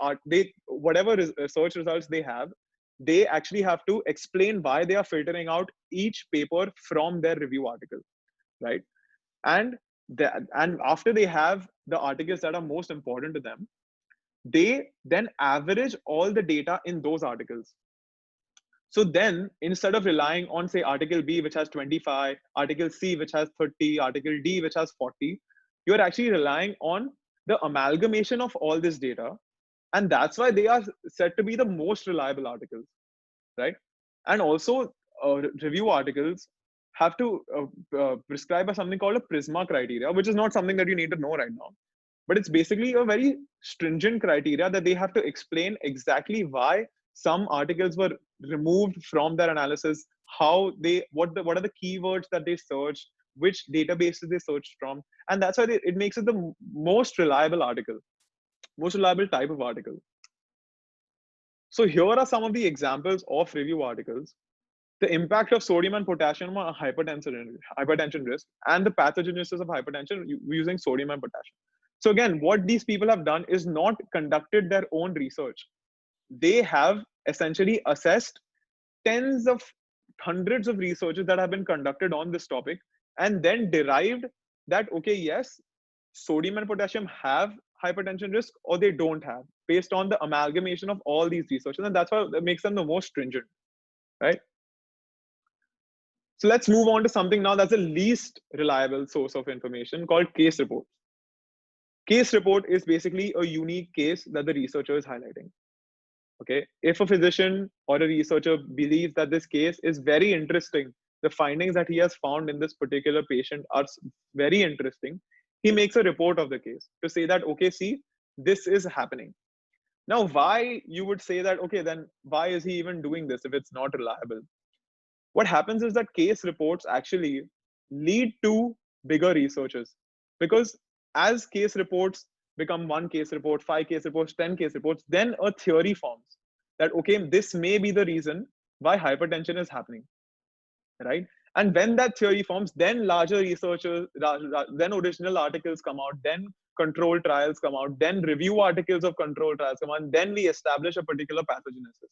Speaker 4: whatever search results they have, they actually have to explain why they are filtering out each paper from their review article, right? And after they have the articles that are most important to them, they then average all the data in those articles. So then, instead of relying on, say, article B, which has 25, article C, which has 30, article D, which has 40, you're actually relying on the amalgamation of all this data. And that's why they are said to be the most reliable articles, right? And also, review articles have to prescribe by something called a PRISMA criteria, which is not something that you need to know right now. But it's basically a very stringent criteria that they have to explain exactly why some articles were removed from their analysis, what are the keywords that they searched, which databases they searched from. And that's why it makes it the most reliable article, most reliable type of article. So here are some of the examples of review articles. The impact of sodium and potassium on hypertension risk and the pathogenesis of hypertension using sodium and potassium. So again, what these people have done is not conducted their own research. They have essentially assessed hundreds of researches that have been conducted on this topic and then derived that, okay, yes, sodium and potassium have hypertension risk or they don't have, based on the amalgamation of all these researches. And that's why it makes them the most stringent, right? So let's move on to something now that's the least reliable source of information, called case reports. Case report is basically a unique case that the researcher is highlighting. Okay, if a physician or a researcher believes that this case is very interesting, the findings that he has found in this particular patient are very interesting, he makes a report of the case to say that, okay, see, this is happening. Now, why you would say that, okay, then why is he even doing this if it's not reliable? What happens is that case reports actually lead to bigger researches. Because as case reports become 1 case report, 5 case reports, 10 case reports, then a theory forms that, okay, this may be the reason why hypertension is happening, right? And when that theory forms, then larger researchers, then original articles come out, then control trials come out, then review articles of control trials come out, and then we establish a particular pathogenesis,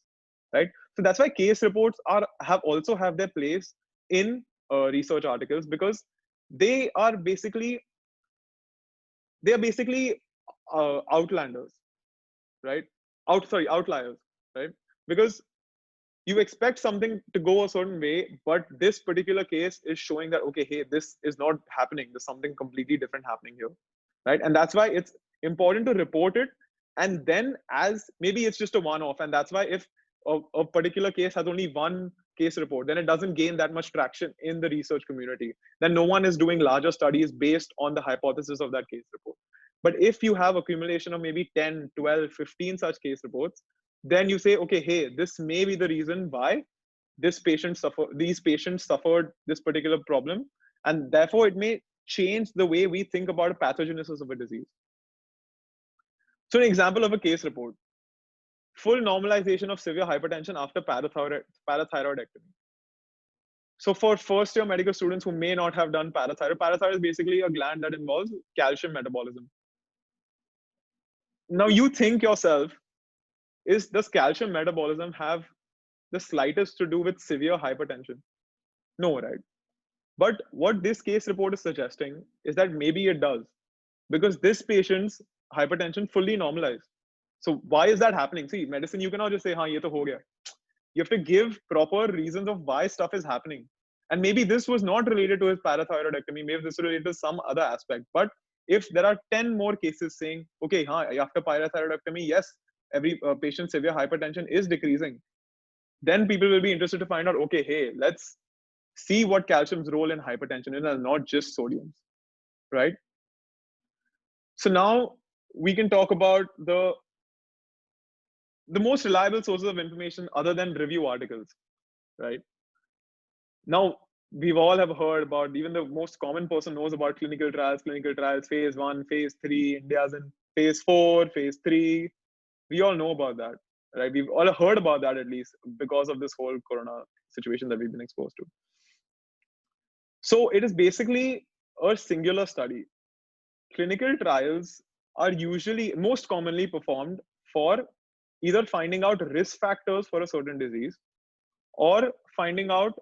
Speaker 4: right? So that's why case reports have their place in research articles, because they are basically outlanders, right? Outliers, right? Because you expect something to go a certain way, but this particular case is showing that, okay, hey, this is not happening. There's something completely different happening here, right? And that's why it's important to report it. And then, as maybe it's just a one-off, and that's why if a particular case has only 1 case report, then it doesn't gain that much traction in the research community. Then no one is doing larger studies based on the hypothesis of that case report. But if you have accumulation of maybe 10, 12, 15 such case reports, then you say, okay, hey, this may be the reason why these patients suffered this particular problem, and therefore it may change the way we think about a pathogenesis of a disease. So an example of a case report: full normalization of severe hypertension after parathyroidectomy. So for first year medical students who may not have done parathyroid is basically a gland that involves calcium metabolism. Now you think yourself, does calcium metabolism have the slightest to do with severe hypertension? No, right? But what this case report is suggesting is that maybe it does, because this patient's hypertension fully normalized. So why is that happening? See, medicine, you cannot just say, "Haan, ye to ho gaya." You have to give proper reasons of why stuff is happening. And maybe this was not related to his parathyroidectomy. Maybe this is related to some other aspect. But if there are 10 more cases saying, okay, after parathyroidectomy, yes, every patient's severe hypertension is decreasing, then people will be interested to find out, okay, hey, let's see what calcium's role in hypertension is, and not just sodium, right? So now we can talk about the most reliable sources of information other than review articles, right? Now, we've all have heard about, even the most common person knows about clinical trials, phase 1, phase 3, India's in phase 4, phase 3. We all know about that, right? We've all heard about that, at least because of this whole corona situation that we've been exposed to. So it is basically a singular study. Clinical trials are usually most commonly performed for either finding out risk factors for a certain disease, or finding out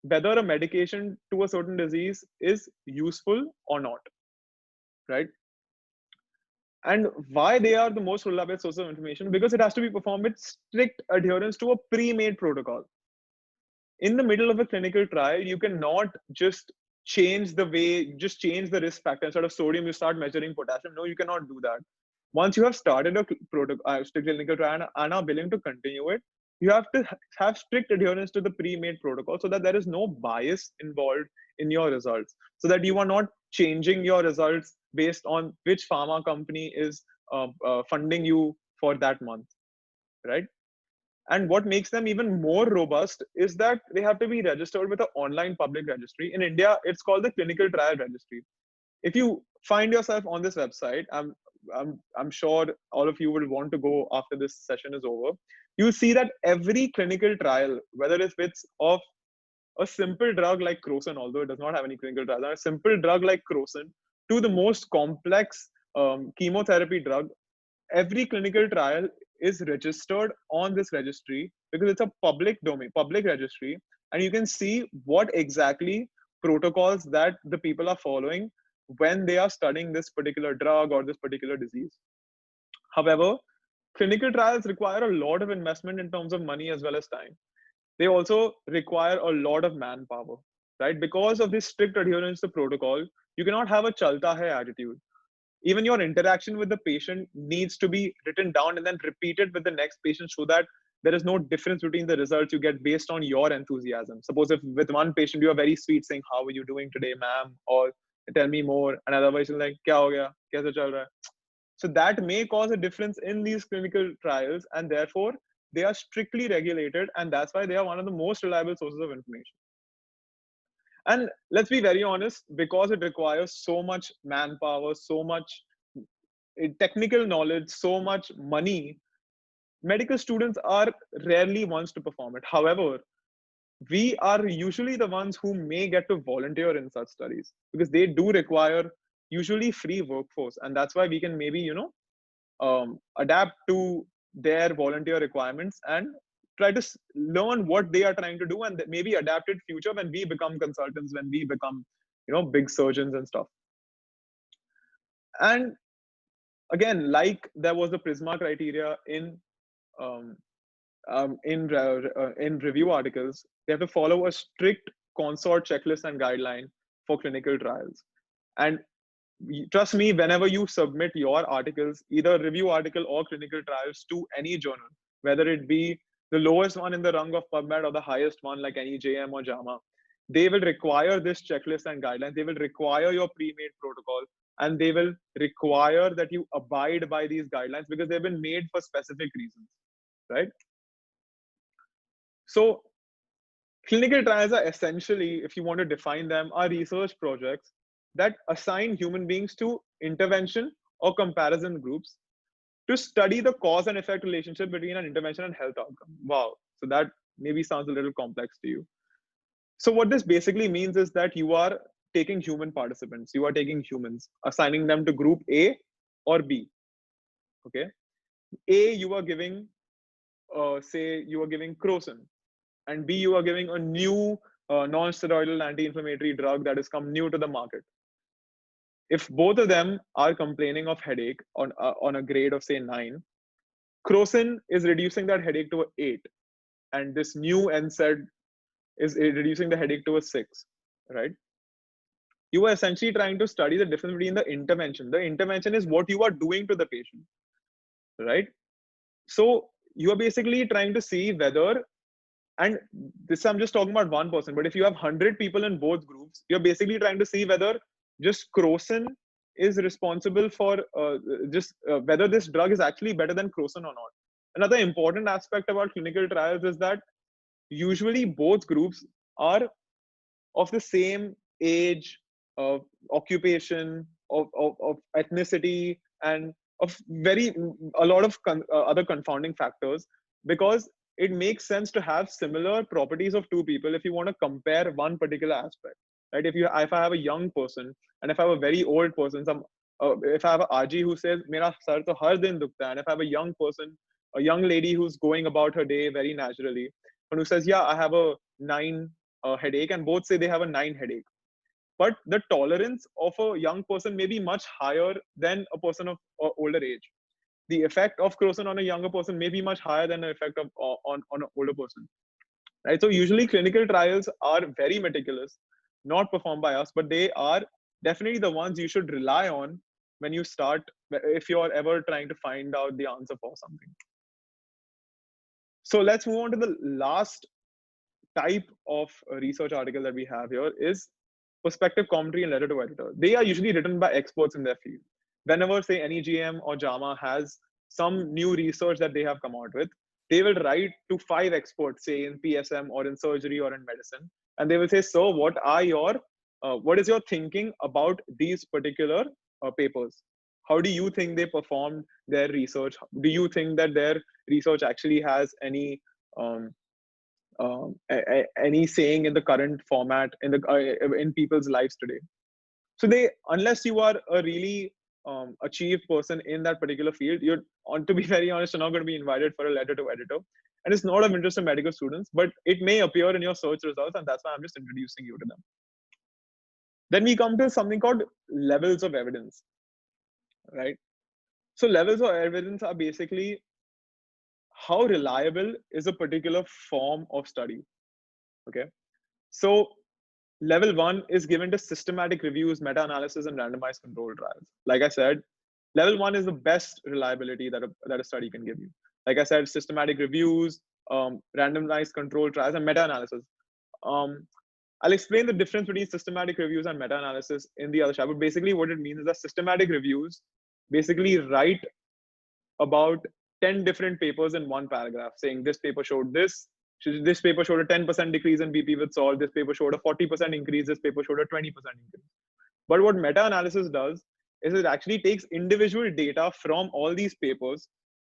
Speaker 4: whether a medication to a certain disease is useful or not, right? And why they are the most reliable source of information? Because it has to be performed with strict adherence to a pre-made protocol. In the middle of a clinical trial, you cannot just change the risk factor. Instead of sodium, you start measuring potassium. No, you cannot do that. Once you have started a clinical trial and are willing to continue it, you have to have strict adherence to the pre-made protocol, so that there is no bias involved in your results, so that you are not changing your results based on which pharma company is funding you for that month, right? And what makes them even more robust is that they have to be registered with an online public registry. In India, it's called the Clinical Trial Registry. If you find yourself on this website, I'm sure all of you will want to go after this session is over. You'll see that every clinical trial, whether it's of a simple drug like crocin, although it does not have any clinical trials, a simple drug like crocin, to the most complex chemotherapy drug, every clinical trial is registered on this registry, because it's a public registry, and you can see what exactly protocols that the people are following when they are studying this particular drug or this particular disease. However, clinical trials require a lot of investment in terms of money as well as time. They also require a lot of manpower, right? Because of this strict adherence to protocol, you cannot have a chalta hai attitude. Even your interaction with the patient needs to be written down and then repeated with the next patient, so that there is no difference between the results you get based on your enthusiasm. Suppose if with one patient you are very sweet, saying, "How are you doing today, ma'am?" or "Tell me more," and otherwise you're like, "Kya ho gaya? Kaise chal raha hai?" So that may cause a difference in these clinical trials, and therefore they are strictly regulated, and that's why they are one of the most reliable sources of information. And let's be very honest, because it requires so much manpower, so much technical knowledge, so much money, medical students are rarely ones to perform it. However, we are usually the ones who may get to volunteer in such studies because they do require usually free workforce, and that's why we can maybe adapt to their volunteer requirements and try to learn what they are trying to do, and maybe adapt it future when we become consultants, when we become big surgeons and stuff. And again, like there was the Prisma criteria um, in review articles, they have to follow a strict consort checklist and guideline for clinical trials. And trust me, whenever you submit your articles, either review article or clinical trials, to any journal, whether it be the lowest one in the rung of PubMed or the highest one like any JM or JAMA, they will require this checklist and guidelines. They will require your pre-made protocol, and they will require that you abide by these guidelines because they've been made for specific reasons, right? So clinical trials are essentially, if you want to define them, are research projects that assign human beings to intervention or comparison groups to study the cause and effect relationship between an intervention and health outcome. Wow. So that maybe sounds a little complex to you. So what this basically means is that you are taking human participants, you are taking humans, assigning them to group A or B. Okay. A, you are giving, say, you are giving crocin, and B, you are giving a new non-steroidal anti-inflammatory drug that has come new to the market. If both of them are complaining of headache on a grade of say 9, crocin is reducing that headache to an 8, and this new NSAID is reducing the headache to a 6, right? You are essentially trying to study the difference between the intervention. The intervention is what you are doing to the patient, right? So you are basically trying to see whether, and this I'm just talking about one person, but if you have 100 people in both groups, you're basically trying to see whether just crocin is responsible for whether this drug is actually better than crocin or not. Another important aspect about clinical trials is that usually both groups are of the same age, of occupation, of ethnicity, and of a lot of other confounding factors, because it makes sense to have similar properties of two people if you want to compare one particular aspect, right? If I have a young person and if I have a very old person, if I have a RG who says mera sar to har din dukta hai, and if I have a young person, a young lady who's going about her day very naturally, and who says, yeah, I have a 9 headache, and both say they have a 9 headache, but the tolerance of a young person may be much higher than a person of older age. The effect of crocin on a younger person may be much higher than the effect of on an older person, right? So usually clinical trials are very meticulous, not performed by us, but they are definitely the ones you should rely on when you start, if you're ever trying to find out the answer for something. So let's move on to the last type of research article that we have here is perspective commentary and letter to editor. They are usually written by experts in their field. Whenever, say, any GM or JAMA has some new research that they have come out with, they will write to 5 experts, say in PSM or in surgery or in medicine, and they will say, so what is your thinking about these particular papers? How do you think they performed their research? Do you think that their research actually has any any saying in the current format in people's lives today? So unless you are a really achieved person in that particular field, you're, to be very honest, you're not going to be invited for a letter to editor, and it's not of interest to medical students, but it may appear in your search results, and that's why I'm just introducing you to them. Then we come to something called levels of evidence, right? So levels of evidence are basically how reliable is a particular form of study. Okay, so level 1 is given to systematic reviews, meta-analysis, and randomized controlled trials. Like I said, level 1 is the best reliability that a study can give you. Like I said, systematic reviews, randomized controlled trials, and meta-analysis. I'll explain the difference between systematic reviews and meta-analysis in the other chapter. But basically, what it means is that systematic reviews basically write about 10 different papers in one paragraph, saying this paper showed this, This paper showed a 10% decrease in BP with salt. This paper showed a 40% increase. This paper showed a 20% increase. But what meta-analysis does is it actually takes individual data from all these papers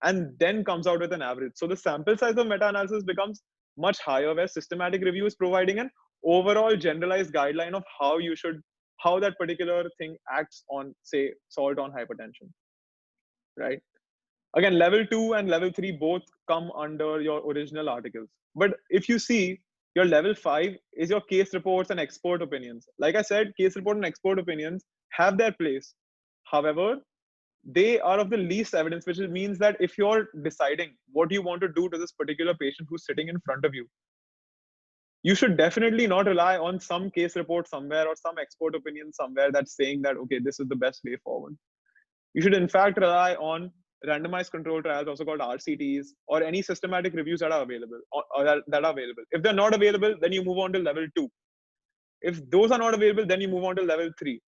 Speaker 4: and then comes out with an average. So the sample size of meta-analysis becomes much higher, where systematic review is providing an overall generalized guideline of how that particular thing acts on, say, salt on hypertension, right? Again, level 2 and level 3 both come under your original articles. But if you see, your level 5 is your case reports and expert opinions. Like I said, case report and expert opinions have their place. However, they are of the least evidence, which means that if you're deciding what you want to do to this particular patient who's sitting in front of you, you should definitely not rely on some case report somewhere or some expert opinion somewhere that's saying that, okay, this is the best way forward. You should in fact rely on randomized control trials, also called RCTs, or any systematic reviews that are available, or that are available. If they're not available, then you move on to level 2. If those are not available, then you move on to level 3.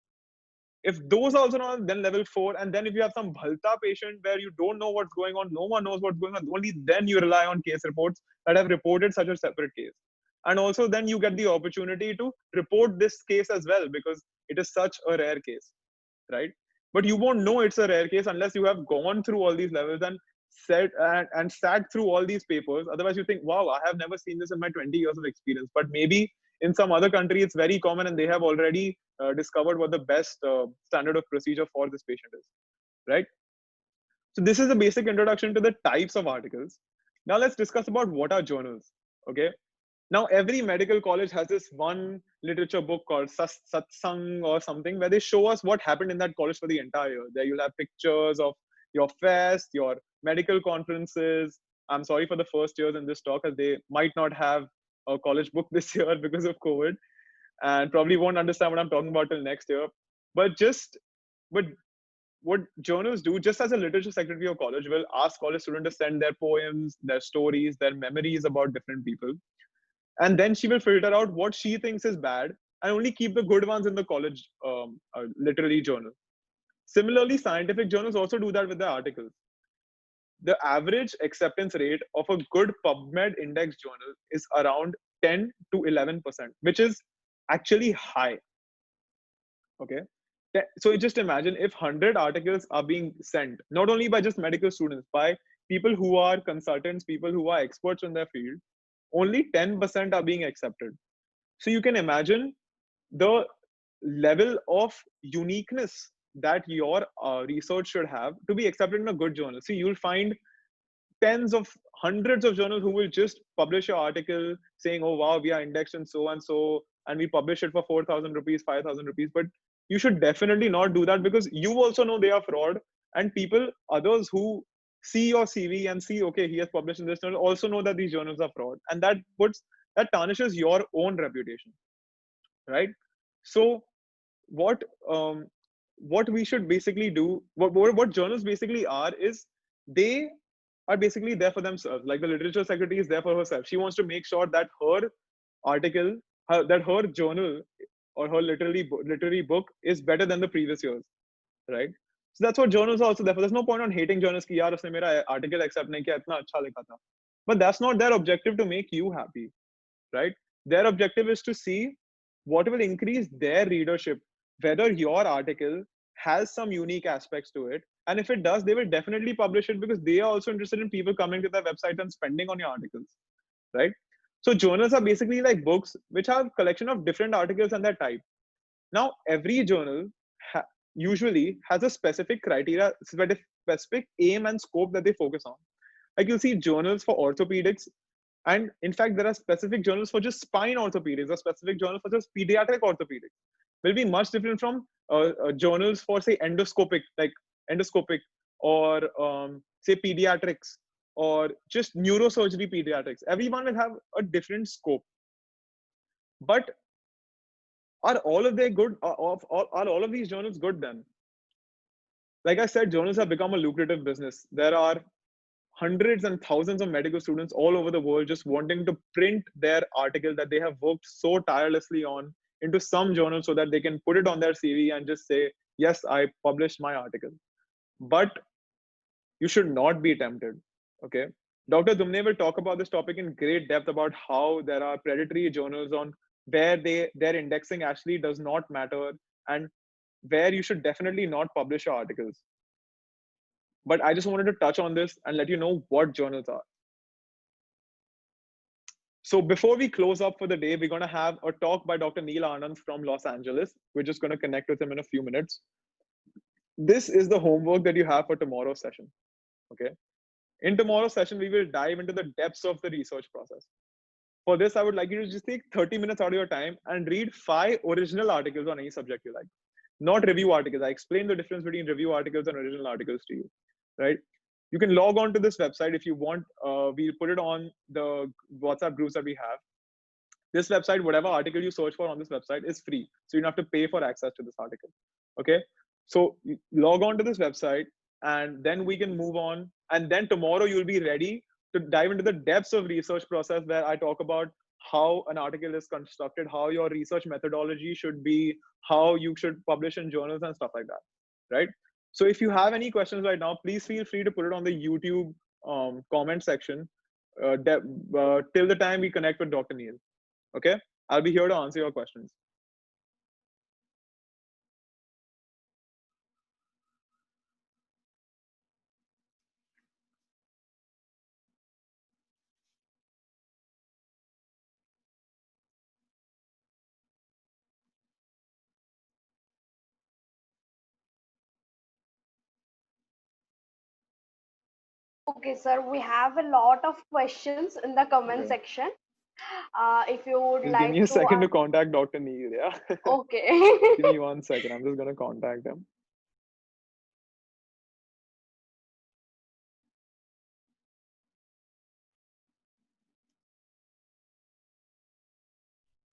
Speaker 4: If those are also not, then level 4. And then if you have some bhalta patient where you don't know what's going on, no one knows what's going on, only then you rely on case reports that have reported such a separate case. And also then you get the opportunity to report this case as well, because it is such a rare case, right? But you won't know it's a rare case unless you have gone through all these levels and sat through all these papers. Otherwise you think, wow, I have never seen this in my 20 years of experience. But maybe in some other country it's very common and they have already discovered what the best standard of procedure for this patient is, right? So this is a basic introduction to the types of articles. Now let's discuss about what are journals. Okay, now every medical college has this one literature book called Satsang or something, where they show us what happened in that college for the entire year. There you'll have pictures of your fest, your medical conferences. I'm sorry for the first years in this talk, as they might not have a college book this year because of COVID, and probably won't understand what I'm talking about till next year. But what journals do, just as a literature secretary of college will ask college students to send their poems, their stories, their memories about different people. And then she will filter out what she thinks is bad and only keep the good ones in the college literary journal. Similarly, scientific journals also do that with their articles. The average acceptance rate of a good PubMed index journal is around 10 to 11%, which is actually high. Okay. So just imagine if 100 articles are being sent, not only by just medical students, by people who are consultants, people who are experts in their field, only 10% are being accepted. So you can imagine the level of uniqueness that your research should have to be accepted in a good journal. See, you'll find hundreds of journals who will just publish your article saying, oh, wow, we are indexed in so and so, and we publish it for 4,000 rupees, 5,000 rupees. But you should definitely not do that, because you also know they are fraud, and others who see your CV and see, okay, he has published in this journal, also know that these journals are fraud, and that tarnishes your own reputation, right? So what we should basically do, what journals basically are, is they are basically there for themselves. Like the literature secretary is there for herself. She wants to make sure that her article, that her journal or her literary book is better than the previous years, right? So that's what journals are also there for. There's no point on hating journals ki yaar usne mera article accept nahi kiya, itna acha likha tha. But that's not their objective to make you happy, right? Their objective is to see what will increase their readership, whether your article has some unique aspects to it. And if it does, they will definitely publish it, because they are also interested in people coming to their website and spending on your articles, right? So journals are basically like books which have a collection of different articles and their type. Now, every journal usually has a specific criteria, specific aim and scope that they focus on. Like you'll see journals for orthopedics, and in fact, there are specific journals for just spine orthopedics, or specific journals for just pediatric orthopedics. Will be much different from journals for, say, endoscopic, or say pediatrics, or just neurosurgery pediatrics. Everyone will have a different scope. But are all of all of these journals good then? Like I said, journals have become a lucrative business. There are hundreds and thousands of medical students all over the world just wanting to print their article that they have worked so tirelessly on into some journal, so that they can put it on their CV and just say, yes, I published my article. But you should not be tempted. Okay, Dr. Dumne will talk about this topic in great depth about how there are predatory journals on where their indexing actually does not matter and where you should definitely not publish your articles. But I just wanted to touch on this and let you know what journals are. So before we close up for the day, we're going to have a talk by Dr. Neil Anand from Los Angeles. We're just going to connect with him in a few minutes. This is the homework that you have for tomorrow's session. Okay. In tomorrow's session, we will dive into the depths of the research process. For this, I would like you to just take 30 minutes out of your time and read 5 original articles on any subject you like. Not review articles. I explained the difference between review articles and original articles to you, right? You can log on to this website if you want. We'll put it on the WhatsApp groups that we have. This website, whatever article you search for on this website is free. So you don't have to pay for access to this article. Okay. So log on to this website and then we can move on. And then tomorrow you'll be ready to dive into the depths of research process where I talk about how an article is constructed, how your research methodology should be, how you should publish in journals and stuff like that, right? So if you have any questions right now, please feel free to put it on the YouTube comment section till the time we connect with Dr. Neil. Okay, I'll be here to answer your questions.
Speaker 1: Okay, sir, we have a lot of questions in the comment
Speaker 4: Okay.
Speaker 1: section. If you would
Speaker 4: Just give
Speaker 1: like
Speaker 4: me a
Speaker 1: to
Speaker 4: second to contact Dr. Neil, yeah?
Speaker 1: okay.
Speaker 4: Give me 1 second. I'm just going to contact him.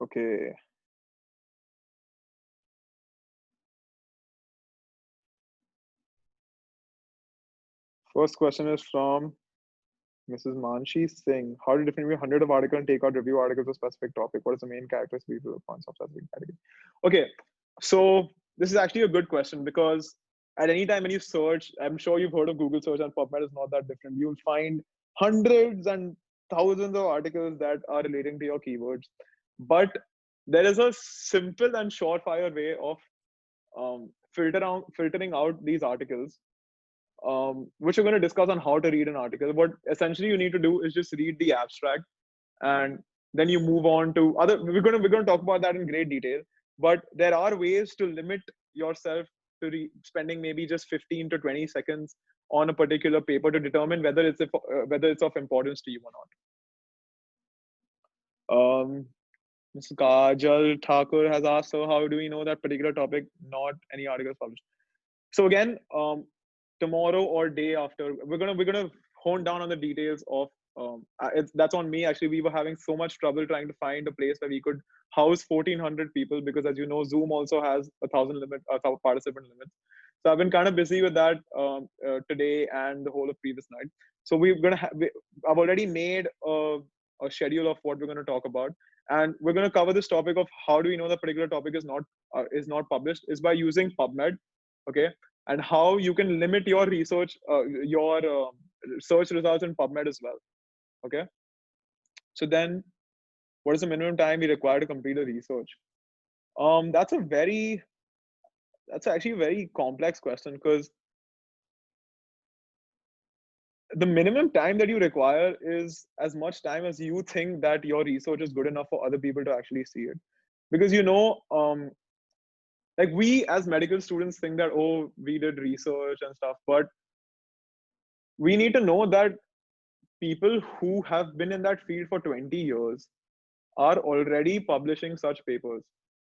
Speaker 4: Okay. First question is from Mrs. Manshi Singh. How to differentiate 100 of article and take out review articles of specific topic? What is the main characteristic people look for in specific category? Okay, so this is actually a good question because at any time when you search, I'm sure you've heard of Google search and PubMed is not that different. You'll find hundreds and thousands of articles that are relating to your keywords. But there is a simple and surefire way of filtering out these articles, which we're going to discuss on how to read an article. What essentially you need to do is just read the abstract, and then you move on to other. We're going to talk about that in great detail. But there are ways to limit yourself to spending maybe just 15 to 20 seconds on a particular paper to determine whether it's of importance to you or not. Mr. Kajal Thakur has asked, so how do we know that particular topic, not any articles published? So again, tomorrow or day after, we're gonna hone down on the details of. That's on me. Actually, we were having so much trouble trying to find a place where we could house 1,400 people because, as you know, Zoom also has 1,000 participant limits. So I've been kind of busy with that today and the whole of previous night. So I've already made a schedule of what we're going to talk about, and we're going to cover this topic of how do we know that particular topic is not published is by using PubMed, okay, and how you can limit your research, your search results in PubMed as well, okay. So then, what is the minimum time we require to complete a research? That's actually a very complex question because the minimum time that you require is as much time as you think that your research is good enough for other people to actually see it. Because like we as medical students think that, oh, we did research and stuff, but we need to know that people who have been in that field for 20 years are already publishing such papers,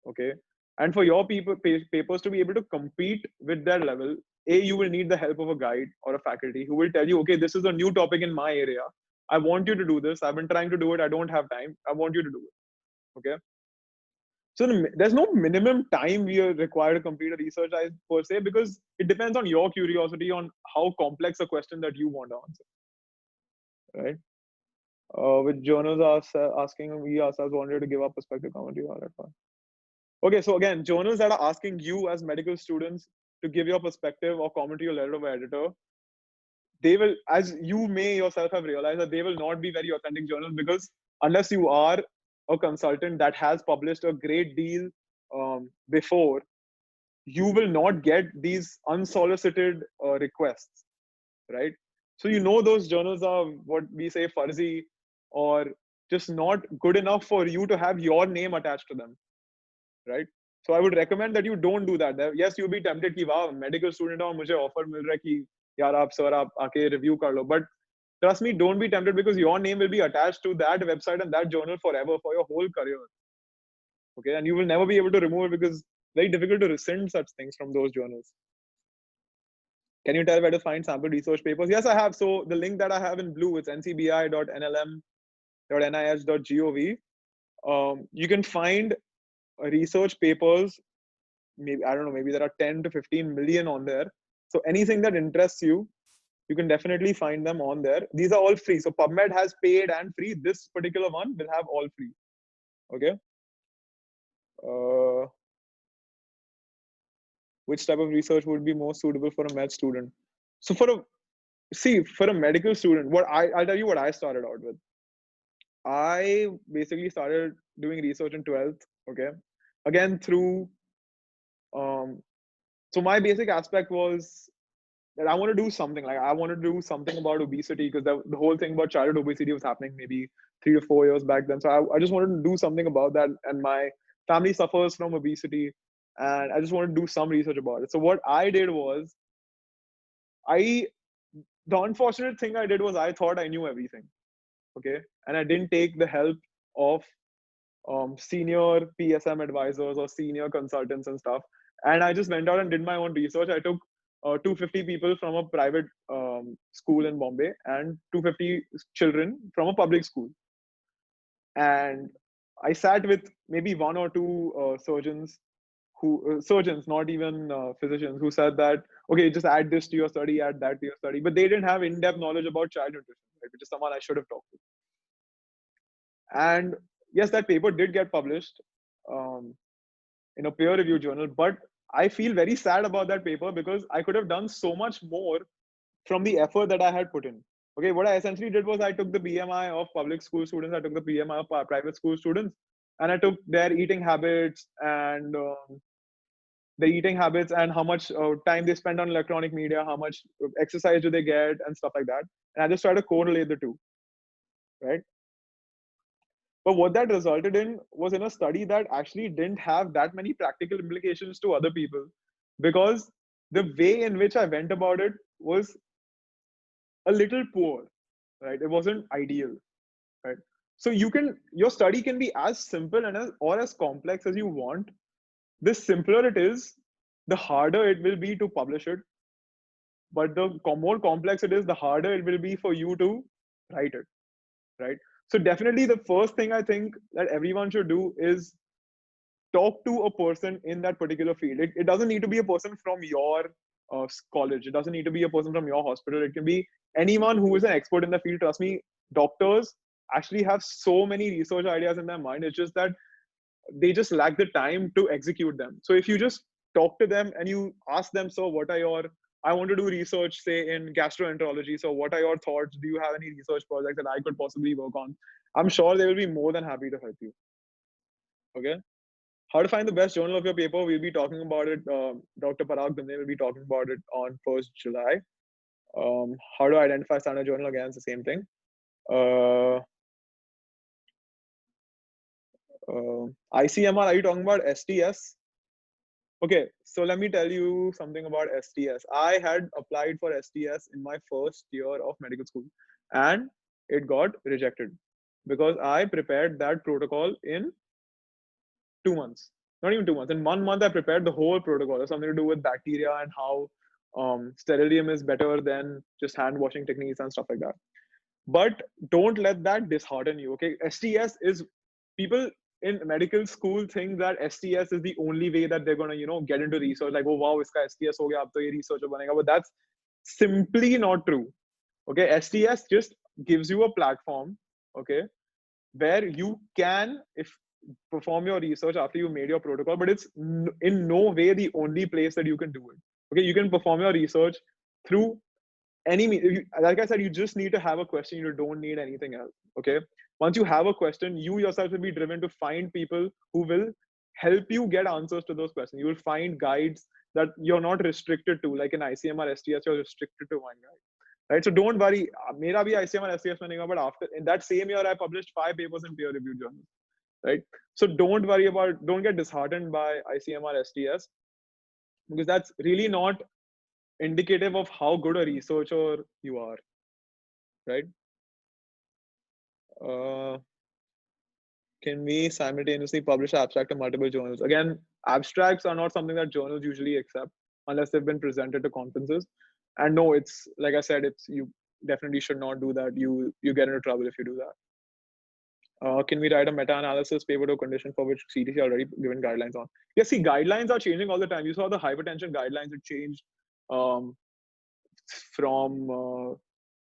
Speaker 4: okay. And for your papers to be able to compete with their level, you will need the help of a guide or a faculty who will tell you, okay, this is a new topic in my area, I want you to do this, I've been trying to do it, I don't have time, I want you to do it, okay. So there's no minimum time we are required to complete a research per se, because it depends on your curiosity on how complex a question that you want to answer, right? With journals asking, we ourselves wanted to give our perspective commentary on that. Okay, so again, journals that are asking you as medical students to give your perspective or commentary or letter of editor, they will, as you may yourself have realized, that they will not be very authentic journals, because unless you are a consultant that has published a great deal before, you will not get these unsolicited requests, right? So those journals are what we say fuzzy, or just not good enough for you to have your name attached to them, right? So I would recommend that you don't do that. Yes, you'll be tempted कि वाह medical student हो मुझे offer मिल रहा है कि यार आप sir आप आके review कर लो, but trust me, don't be tempted, because your name will be attached to that website and that journal forever for your whole career. Okay, and you will never be able to remove it, because very difficult to rescind such things from those journals. Can you tell where to find sample research papers? Yes, I have. So the link that I have in blue, it's ncbi.nlm.nih.gov. You can find research papers. Maybe, I don't know, maybe there are 10 to 15 million on there. So anything that interests you, you can definitely find them on there. These are all free. So PubMed has paid and free. This particular one will have all free. Okay. Which type of research would be most suitable for a med student? So for a medical student, I'll tell you what I started out with. I basically started doing research in 12th. Okay. Again, through so my basic aspect was that I want to do something. Like, I want to do something about obesity, because the whole thing about childhood obesity was happening maybe 3 or 4 years back then. So I just wanted to do something about that. And my family suffers from obesity, and I just wanted to do some research about it. So what I did was, the unfortunate thing I did was I thought I knew everything. Okay. And I didn't take the help of senior PSM advisors or senior consultants and stuff. And I just went out and did my own research. I took 250 people from a private school in Bombay and 250 children from a public school. And I sat with maybe one or two surgeons, not even physicians, who said that, okay, just add this to your study, add that to your study. But they didn't have in-depth knowledge about child nutrition, right, which is someone I should have talked to. And yes, that paper did get published in a peer-reviewed journal, but I feel very sad about that paper, because I could have done so much more from the effort that I had put in. Okay, what I essentially did was I took the BMI of public school students, I took the BMI of private school students, and I took their eating habits and how much time they spend on electronic media, how much exercise do they get, and stuff like that. And I just try to correlate the two, right? But what that resulted in was in a study that actually didn't have that many practical implications to other people, because the way in which I went about it was a little poor, right? It wasn't ideal, right? So your study can be as simple or as complex as you want. The simpler it is, the harder it will be to publish it. But the more complex it is, the harder it will be for you to write it, right? So definitely the first thing I think that everyone should do is talk to a person in that particular field. It doesn't need to be a person from your college. It doesn't need to be a person from your hospital. It can be anyone who is an expert in the field. Trust me, doctors actually have so many research ideas in their mind. It's just that they just lack the time to execute them. So if you just talk to them and you ask them, so I want to do research, say, in gastroenterology. So what are your thoughts? Do you have any research projects that I could possibly work on? I'm sure they will be more than happy to help you. Okay. How to find the best journal of your paper? We'll be talking about it. Dr. Parag Dande will be talking about it on 1st July. How to identify standard journal? Again, it's the same thing. ICMR, are you talking about STS? Okay, so let me tell you something about STS. I had applied for STS in my first year of medical school, and it got rejected because I prepared that protocol in 2 months. Not even 2 months. In 1 month, I prepared the whole protocol. It's something to do with bacteria and how sterilium is better than just hand washing techniques and stuff like that. But don't let that dishearten you. Okay, STS is, people in medical school think that STS is the only way that they're gonna get into research. Like, oh wow, iska STS ho gaya, ab to ye researcher banega. But that's simply not true. Okay, STS just gives you a platform, okay, where you can perform your research after you made your protocol, but it's in no way the only place that you can do it. Okay, you can perform your research through like I said, you just need to have a question. You don't need anything else. Okay. Once you have a question, you yourself will be driven to find people who will help you get answers to those questions. You will find guides that you're not restricted to, like in ICMR STS, you're restricted to one guide, right? So don't worry. Mera bhi ICMR STS mein nahi hua, but after in that same year, I published 5 papers in peer-reviewed journals, right? So don't get disheartened by ICMR STS, because that's really not indicative of how good a researcher you are, right? Can we simultaneously publish abstract in multiple journals? Again, abstracts are not something that journals usually accept unless they've been presented to conferences. And no, it's like I said, you definitely should not do that. You get into trouble if you do that. Can we write a meta-analysis paper to a condition for which CDC already given guidelines on? Yeah, see, guidelines are changing all the time. You saw the hypertension guidelines, it changed from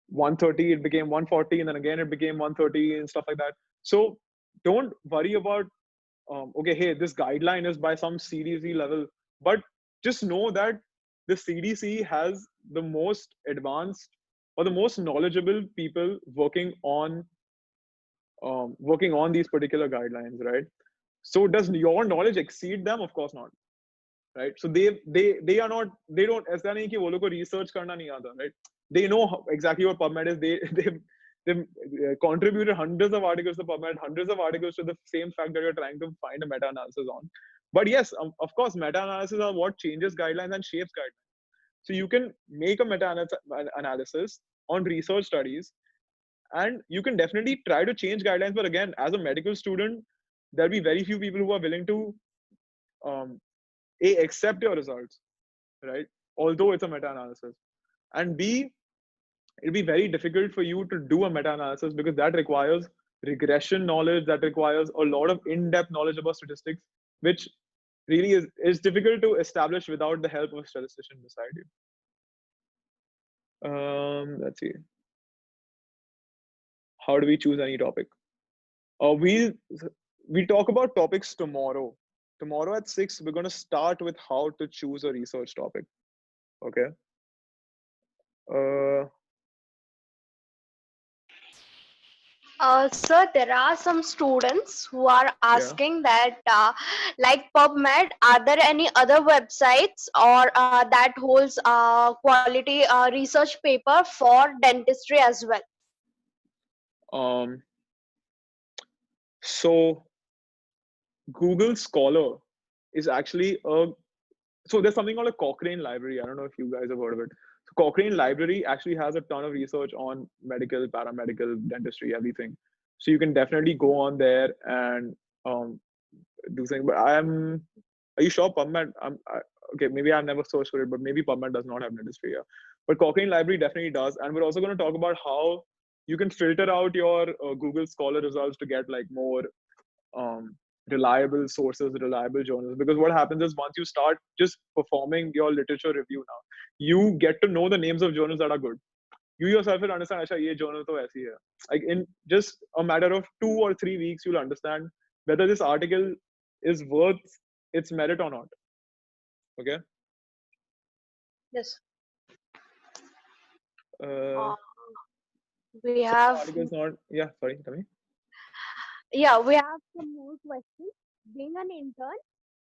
Speaker 4: 130, it became 140, and then again it became 130 and stuff like that. So don't worry about, okay, hey, this guideline is by some CDC level, but just know that the CDC has the most advanced or the most knowledgeable people working on these particular guidelines, right? So does your knowledge exceed them? Of course not, right? So they are not, they don't, ऐसा नहीं कि वो लोग को research करना नहीं आता, right? They know exactly what PubMed is. They've contributed hundreds of articles to PubMed, hundreds of articles to the same fact that you're trying to find a meta-analysis on. But yes, of course, meta-analysis are what changes guidelines and shapes guidelines. So you can make a meta-analysis on research studies, and you can definitely try to change guidelines. But again, as a medical student, there'll be very few people who are willing to A, accept your results, right? Although it's a meta-analysis. And B, it'll be very difficult for you to do a meta-analysis because that requires regression knowledge, that requires a lot of in-depth knowledge about statistics, which really is difficult to establish without the help of a statistician beside you. Let's see. How do we choose any topic? We talk about topics tomorrow. Tomorrow at 6, we're going to start with how to choose a research topic. Okay.
Speaker 1: Sir, there are some students who are asking that, like PubMed, are there any other websites or that holds quality research paper for dentistry as well?
Speaker 4: So Google Scholar is actually so there's something called a Cochrane library. I don't know if you guys have heard of it. So Cochrane library actually has a ton of research on medical, paramedical, dentistry, everything. So you can definitely go on there and do things. But are you sure PubMed? Okay, maybe I've never searched for it, but maybe PubMed does not have dentistry here. But Cochrane library definitely does. And we're also going to talk about how you can filter out your Google Scholar results to get like more reliable sources, reliable journals. Because what happens is once you start just performing your literature review now, you get to know the names of journals that are good. You yourself will understand, Asha, ye journal to aisi hai. Like in just a matter of 2 or 3 weeks, you'll understand whether this article is worth its merit or not. Okay?
Speaker 1: Yes.
Speaker 4: We have articles not, yeah, sorry, tell me.
Speaker 1: Yeah, we have some more questions. Being an intern,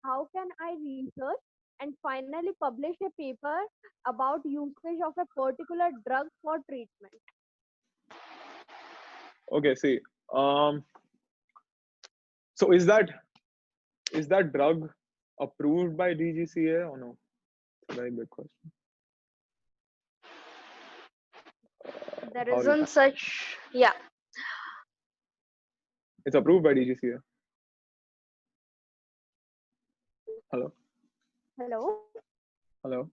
Speaker 1: how can I research and finally publish a paper about usage of a particular drug for treatment?
Speaker 4: Okay, see, so is that drug approved by DGCA or no? It's a very big question.
Speaker 1: There isn't such, yeah.
Speaker 4: It's approved by DGCA. Hello?
Speaker 1: Hello?
Speaker 4: Hello?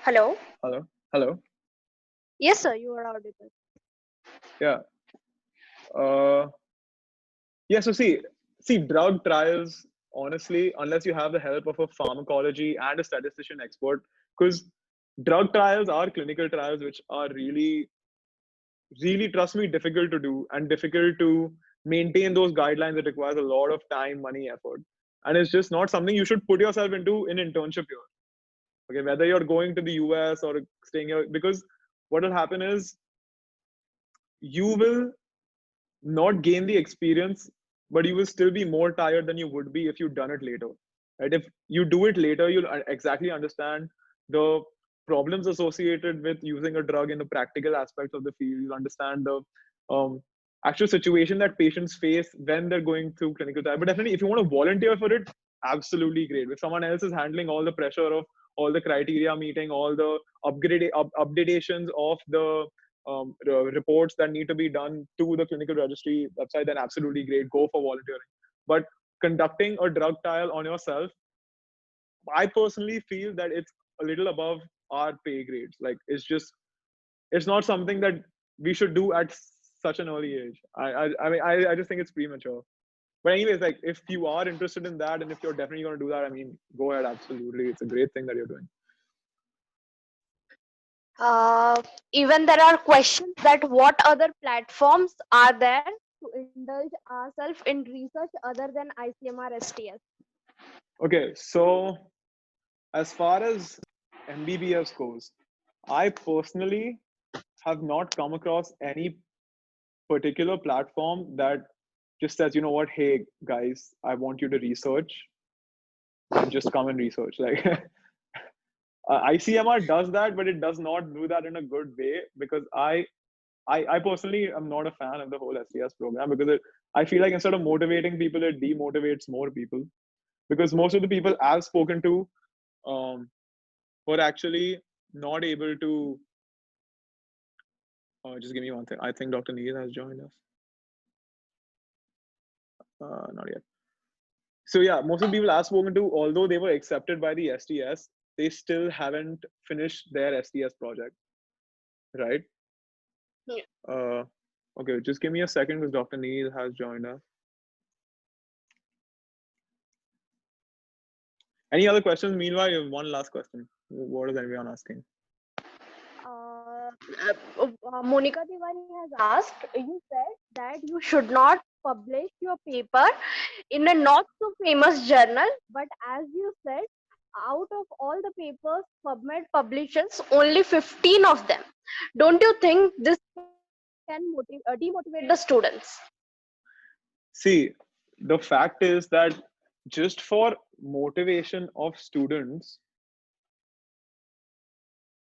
Speaker 1: Hello?
Speaker 4: Hello? Hello?
Speaker 1: Yes, sir, you are audible.
Speaker 4: Yeah. Yeah, so see, drug trials, honestly, unless you have the help of a pharmacology and a statistician expert, because drug trials are clinical trials, which are really, trust me, difficult to do and difficult to maintain those guidelines. It requires a lot of time, money, effort. And it's just not something you should put yourself into in internship here, Okay, whether you're going to the US or staying here, because what will happen is you will not gain the experience, but you will still be more tired than you would be if you'd done it later. Right? If you do it later, you'll exactly understand the problems associated with using a drug in the practical aspects of the field. You'll understand the actual situation that patients face when they're going through clinical trial. But definitely, if you want to volunteer for it, absolutely great. If someone else is handling all the pressure of all the criteria meeting, all the updations of the reports that need to be done to the clinical registry website, then absolutely great. Go for volunteering. But conducting a drug trial on yourself, I personally feel that it's a little above our pay grades. Like it's not something that we should do at such an early age. I just think it's premature. But anyways, like if you are interested in that and if you're definitely going to do that, I mean, go ahead. Absolutely, it's a great thing that you're doing.
Speaker 1: Even there are questions that what other platforms are there to indulge ourselves in research other than ICMR STS?
Speaker 4: Okay, so as far as MBBS goes, I personally have not come across any particular platform that just says, you know what, hey guys, I want you to research and just come and research. Like ICMR does that, but it does not do that in a good way, because I personally am not a fan of the whole STS program, because I feel like instead of motivating people, it demotivates more people, because most of the people I've spoken to were actually not able to. Just give me one thing. I think Dr. Neil has joined us. Not yet. So yeah, most of the people I've spoken to, although they were accepted by the STS, they still haven't finished their STS project, right?
Speaker 1: Yeah.
Speaker 4: Okay, just give me a second because Dr. Neil has joined us. Any other questions? Meanwhile, you have one last question. What is everyone asking?
Speaker 1: Monica Tiwari has asked, you said that you should not publish your paper in a not so famous journal, but as you said, out of all the papers PubMed publishes, only 15 of them. Don't you think this can demotivate the students?
Speaker 4: See, the fact is that just for motivation of students,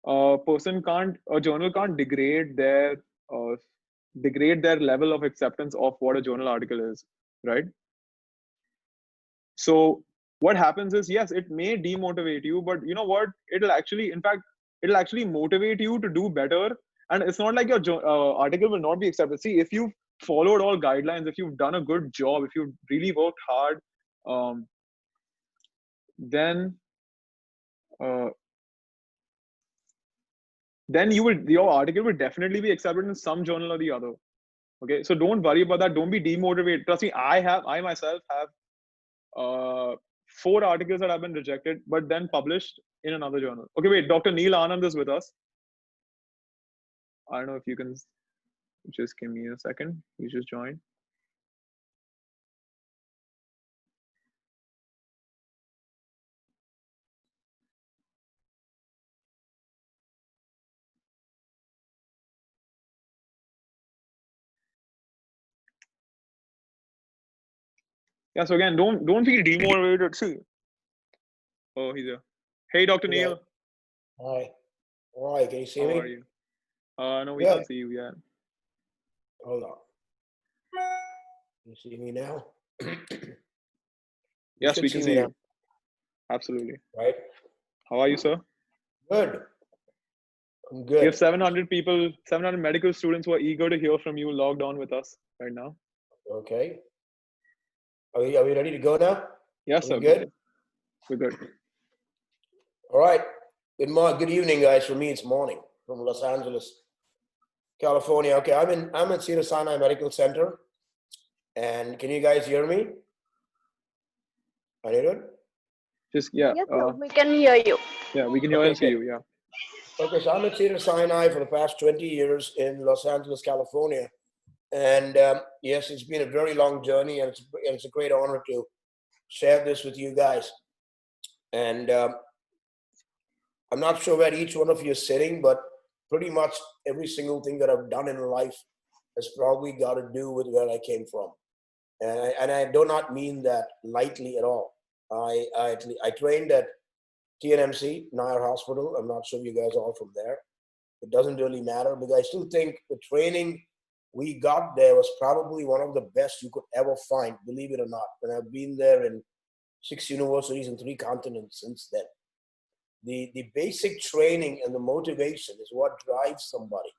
Speaker 4: a journal can't degrade their level of acceptance of what a journal article is, right? So what happens is, yes, it may demotivate you, but you know what? It'll actually motivate you to do better. And it's not like your article will not be accepted. See, if you've followed all guidelines, if you've done a good job, if you've really worked hard, then your article will definitely be accepted in some journal or the other. Okay, so don't worry about that. Don't be demotivated. Trust me, I myself have 4 articles that have been rejected, but then published in another journal. Okay, wait, Dr. Neil Anand is with us. I don't know if you can just give me a second. He just joined. Yeah, so again, don't feel demotivated. See. Oh, he's here. Hey, Dr. Neil.
Speaker 5: Hi. All right, can you see
Speaker 4: How
Speaker 5: me?
Speaker 4: are you? No, we can't see you yet.
Speaker 5: Hold on. You see me now?
Speaker 4: Yes, we can see you. Absolutely.
Speaker 5: Right?
Speaker 4: How are you, sir?
Speaker 5: Good. I'm good.
Speaker 4: We have 700 people, 700 medical students who are eager to hear from you logged on with us right now.
Speaker 5: Okay. Are we ready to go now?
Speaker 4: Yes, sir.
Speaker 5: Good?
Speaker 4: We're good.
Speaker 5: All right. Good evening, guys. For me, it's morning from Los Angeles, California. Okay, I'm at Cedars-Sinai Medical Center. And can you guys hear me? Aniruddh?
Speaker 4: Just, yeah.
Speaker 1: Yes, sir, we can hear you.
Speaker 4: Yeah, we can hear and see you, yeah.
Speaker 5: Okay, so I'm at Cedars-Sinai for the past 20 years in Los Angeles, California. And yes, it's been a very long journey, and it's a great honor to share this with you guys. And I'm not sure where each one of you is sitting, but pretty much every single thing that I've done in life has probably got to do with where I came from. And I do not mean that lightly at all. I trained at TNMC, Nair Hospital. I'm not sure you guys are all from there. It doesn't really matter because I still think the training we got there was probably one of the best you could ever find, believe it or not. And I've been there in 6 universities in 3 continents since then. The basic training and the motivation is what drives somebody.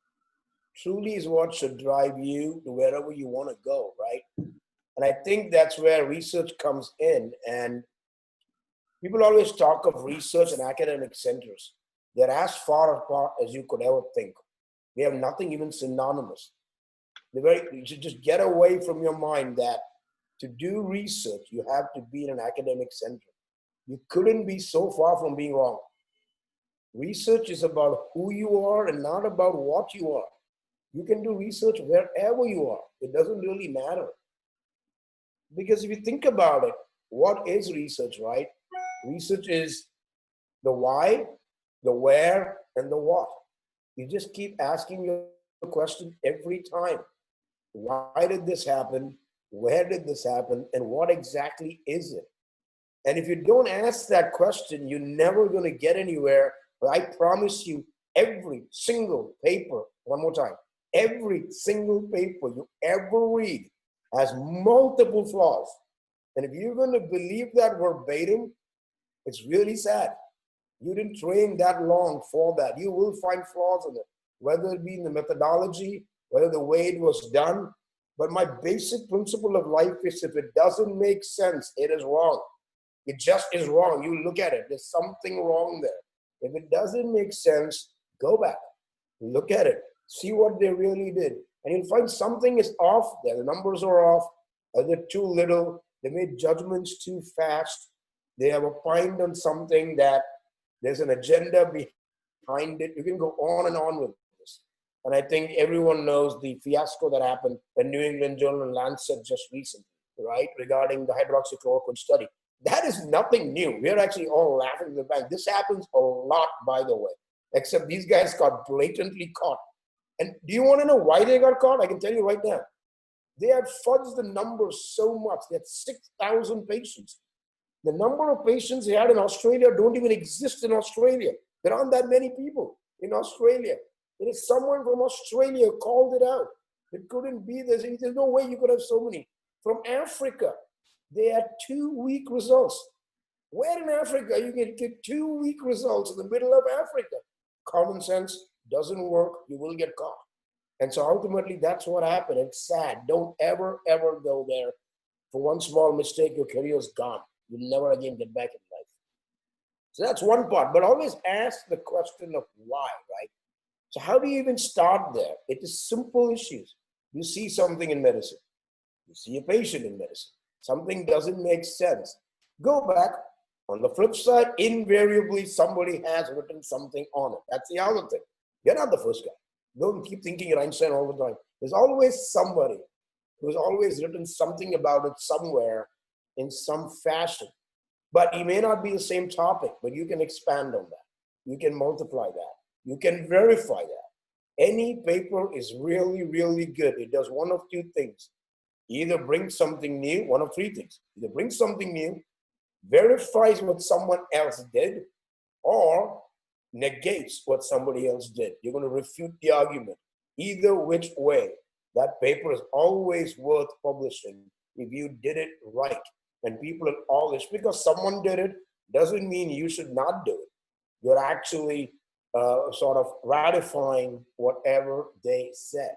Speaker 5: Truly is what should drive you to wherever you want to go, right? And I think that's where research comes in. And people always talk of research and academic centers. They're as far apart as you could ever think. They have nothing even synonymous. You should just get away from your mind that to do research, you have to be in an academic center. You couldn't be so far from being wrong. Research is about who you are and not about what you are. You can do research wherever you are. It doesn't really matter. Because if you think about it, what is research, right? Research is the why, the where, and the what. You just keep asking your question every time. Why did this happen? Where did this happen? And what exactly is it? And if you don't ask that question, you're never going to get anywhere. But I promise you, every single paper, one more time, every single paper you ever read has multiple flaws. And if you're going to believe that verbatim, it's really sad. You didn't train that long for that. You will find flaws in it, whether it be in the methodology, whether the way it was done. But my basic principle of life is if it doesn't make sense, it is wrong. It just is wrong. You look at it, there's something wrong there. If it doesn't make sense, go back, look at it, see what they really did. And you'll find something is off there. The numbers are off, they're too little, they made judgments too fast. They have opined on something that there's an agenda behind it. You can go on with this. And I think everyone knows the fiasco that happened in New England Journal and Lancet just recently, right? Regarding the hydroxychloroquine study. That is nothing new. We're actually all laughing in the bank. This happens a lot, by the way, except these guys got blatantly caught. And do you want to know why they got caught? I can tell you right now. They had fudged the numbers so much. They had 6,000 patients. The number of patients they had in Australia don't even exist in Australia. There aren't that many people in Australia. It is someone from Australia called it out. It couldn't be this. There's no way you could have so many. From Africa, they had 2-week results. Where in Africa you can get 2-week results in the middle of Africa? Common sense doesn't work. You will get caught. And so ultimately, that's what happened. It's sad. Don't ever, ever go there. For one small mistake, your career is gone. You'll never again get back in life. So that's one part. But always ask the question of why, right? So how do you even start there? It is simple issues. You see something in medicine. You see a patient in medicine. Something doesn't make sense. Go back. On the flip side, invariably, somebody has written something on it. That's the other thing. You're not the first guy. Don't keep thinking you're Einstein all the time. There's always somebody who's always written something about it somewhere in some fashion. But it may not be the same topic, but you can expand on that. You can multiply that. You can verify that. Any paper is really, really good. It does one of 2 things. Either brings something new, one of 3 things. Either brings something new, verifies what someone else did, or negates what somebody else did. You're going to refute the argument. Either which way, that paper is always worth publishing if you did it right. And people are always, because someone did it, doesn't mean you should not do it. You're actually sort of ratifying whatever they said.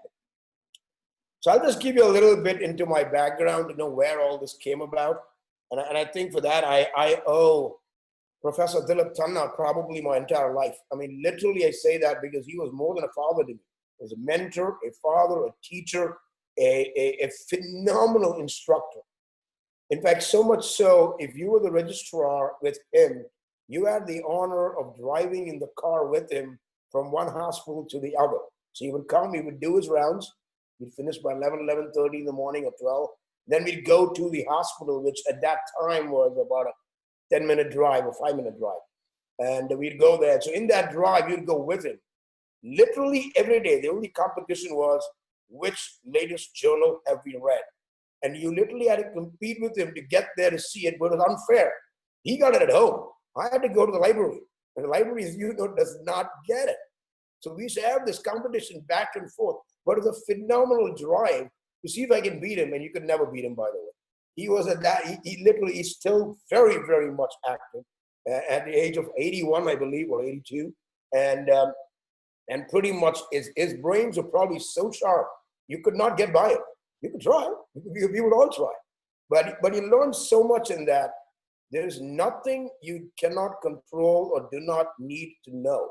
Speaker 5: So I'll just give you a little bit into my background to know where all this came about. And I think for that, I owe Professor Dilip Tanna probably my entire life. I mean, literally I say that because he was more than a father to me. He was a mentor, a father, a teacher, a phenomenal instructor. In fact, so much so, if you were the registrar with him, you had the honor of driving in the car with him from one hospital to the other. So he would come, he would do his rounds. We'd finish by 11, 11:30 in the morning or 12. Then we'd go to the hospital, which at that time was about a 10-minute drive or 5-minute drive. And we'd go there. So in that drive, you'd go with him. Literally every day, the only competition was which latest journal have we read. And you literally had to compete with him to get there to see it, but it was unfair. He got it at home. I had to go to the library. And the library, as you know, does not get it. So we used to have this competition back and forth, but it was a phenomenal drive to see if I can beat him, and you could never beat him, by the way. He was at that, he literally, he's still very, very much active at the age of 81, I believe, or 82. And pretty much his brains are probably so sharp, you could not get by him. You could try, we would all try. But you learn so much in that. There's nothing you cannot control or do not need to know.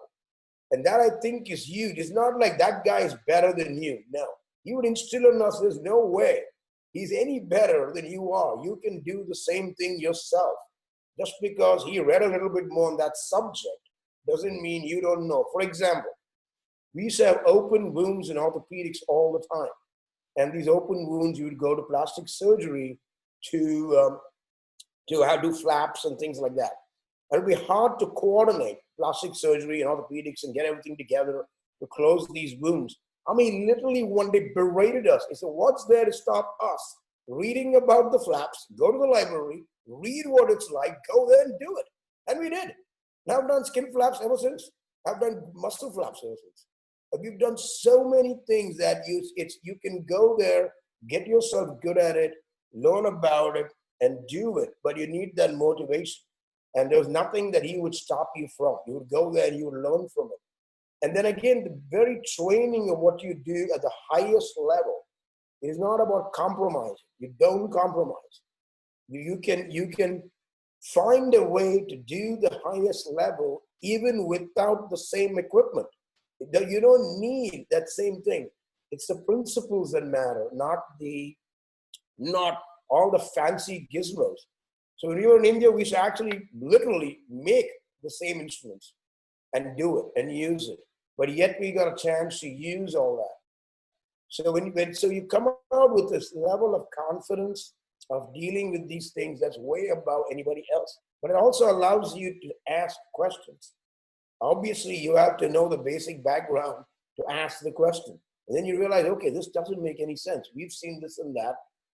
Speaker 5: And that, I think, is huge. It's not like that guy is better than you. No. He would instill in us, there's no way he's any better than you are. You can do the same thing yourself. Just because he read a little bit more on that subject doesn't mean you don't know. For example, we used to have open wounds in orthopedics all the time. And these open wounds, you would go to plastic surgery to do flaps and things like that. It would be hard to coordinate plastic surgery and orthopedics and get everything together to close these wounds. I mean, literally one day berated us. He said, what's there to stop us reading about the flaps, go to the library, read what it's like, go there and do it. And we did. And I've done skin flaps ever since. I've done muscle flaps ever since. We've done so many things that you can go there, get yourself good at it, learn about it, and do it. But you need that motivation. And there's nothing that he would stop you from. You would go there and you would learn from it. And then again, the very training of what you do at the highest level is not about compromising. You don't compromise. You can find a way to do the highest level even without the same equipment. You don't need that same thing. It's the principles that matter, not all the fancy gizmos. So when we were in India, we should actually literally make the same instruments and do it and use it. But yet we got a chance to use all that. So you come out with this level of confidence of dealing with these things that's way above anybody else. But it also allows you to ask questions. Obviously, you have to know the basic background to ask the question. And then you realize, okay, this doesn't make any sense. We've seen this and that,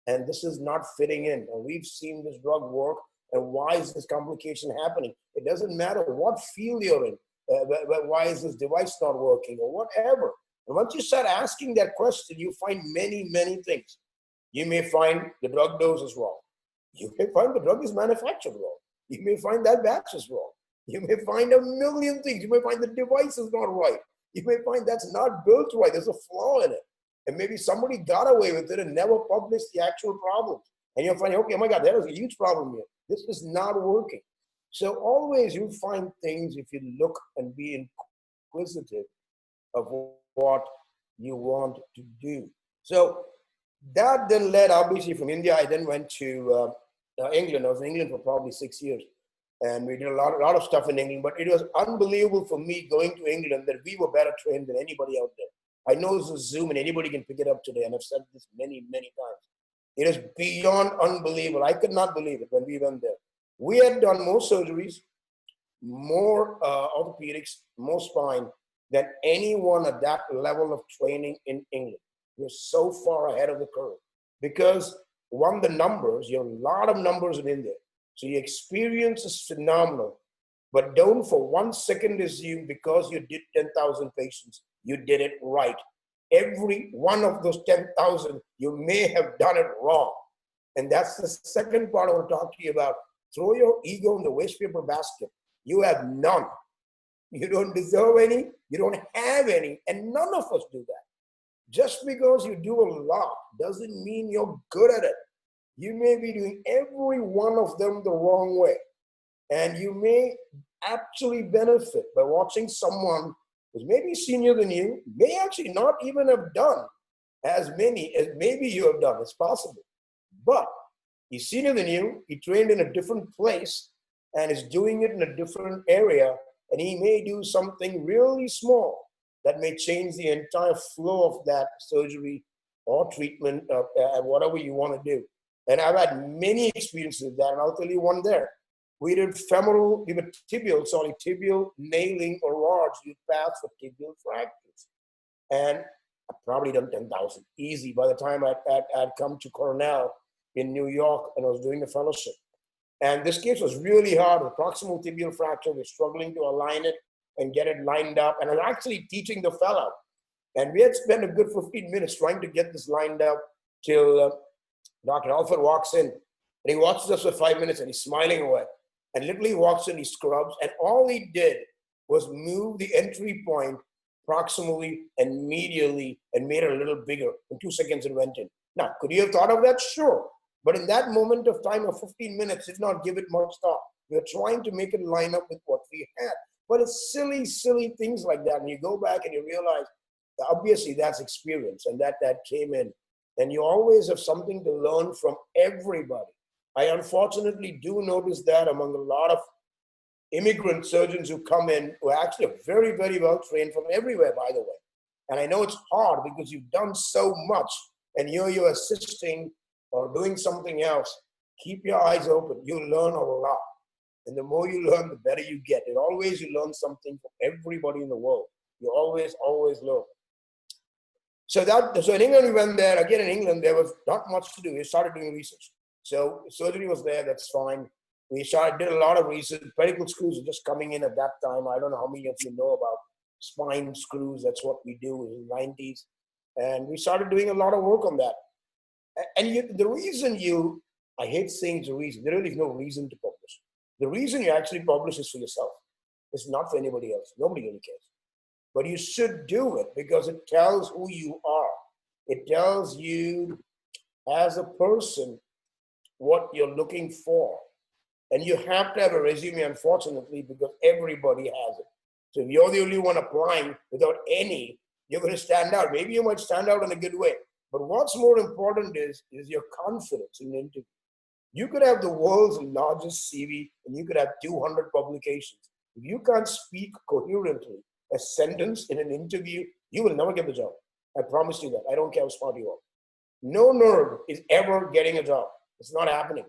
Speaker 5: and this is not fitting in. And we've seen this drug work, and why is this complication happening? It doesn't matter what field you're in. Why is this device not working or whatever? And once you start asking that question, you find many, many things. You may find the drug dose is wrong. You may find the drug is manufactured wrong. You may find that batch is wrong. You may find a million things. You may find the device is not right. You may find that's not built right. There's a flaw in it. And maybe somebody got away with it and never published the actual problems. And you'll find, okay, oh my God, there is a huge problem here. This is not working. So always you'll find things if you look and be inquisitive of what you want to do. So that then led, obviously, from India. I then went to England. I was in England for probably 6 years. And we did a lot of stuff in England. But it was unbelievable for me going to England that we were better trained than anybody out there. I know this is Zoom and anybody can pick it up today. And I've said this many, many times. It is beyond unbelievable. I could not believe it when we went there. We had done more surgeries, more orthopedics, more spine than anyone at that level of training in England. We're so far ahead of the curve because, one, the numbers, you have a lot of numbers in India. So your experience is phenomenal. But don't for 1 second assume because you did 10,000 patients, you did it right. Every one of those 10,000, you may have done it wrong. And that's the second part I want to talk to you about. Throw your ego in the waste paper basket. You have none. You don't deserve any. You don't have any. And none of us do that. Just because you do a lot doesn't mean you're good at it. You may be doing every one of them the wrong way. And you may actually benefit by watching someone who's maybe senior than you, may actually not even have done as many as maybe you have done. It's possible. But he's senior than you, he trained in a different place and is doing it in a different area, and he may do something really small that may change the entire flow of that surgery or treatment, whatever you want to do. And I've had many experiences with that, and I'll tell you one there. we did tibial nailing or rods you'd pass for tibial fractures. And I probably done 10,000 easy by the time I'd come to Cornell in New York and I was doing the fellowship. And this case was really hard. The proximal tibial fracture, we're struggling to align it and get it lined up. And I'm actually teaching the fellow. And we had spent a good 15 minutes trying to get this lined up till Dr. Alford walks in. And he watches us for 5 minutes and he's smiling away. And literally walks in, he scrubs. And all he did was move the entry point proximally and medially and made it a little bigger. In 2 seconds, it went in. Now, could you have thought of that? Sure. But in that moment of time of 15 minutes, did not give it much thought. We are trying to make it line up with what we had. But it's silly, silly things like that. And you go back and you realize, obviously, that's experience and that came in. And you always have something to learn from everybody. I unfortunately do notice that among a lot of immigrant surgeons who come in, who actually are very, very well trained from everywhere, by the way. And I know it's hard because you've done so much and you're assisting or doing something else. Keep your eyes open. You learn a lot. And the more you learn, the better you get. And always you learn something from everybody in the world. You always, always learn. So in England, we went there. Again, in England, there was not much to do. We started doing research. So surgery was there, that's fine. We did a lot of research. Pedicle screws were just coming in at that time. I don't know how many of you know about spine screws. That's what we do in the 90s. And we started doing a lot of work on that. And the reason I hate saying the reason, there really is no reason to publish. The reason you actually publish is for yourself. It's not for anybody else. Nobody really cares. But you should do it because it tells who you are. It tells you as a person what you're looking for. And you have to have a resume, unfortunately, because everybody has it. So if you're the only one applying without any, you're going to stand out. Maybe you might stand out in a good way. But what's more important is your confidence in the interview. You could have the world's largest CV and you could have 200 publications. If you can't speak coherently a sentence in an interview, you will never get the job. I promise you that. I don't care how smart you are. No nerd is ever getting a job. It's not happening.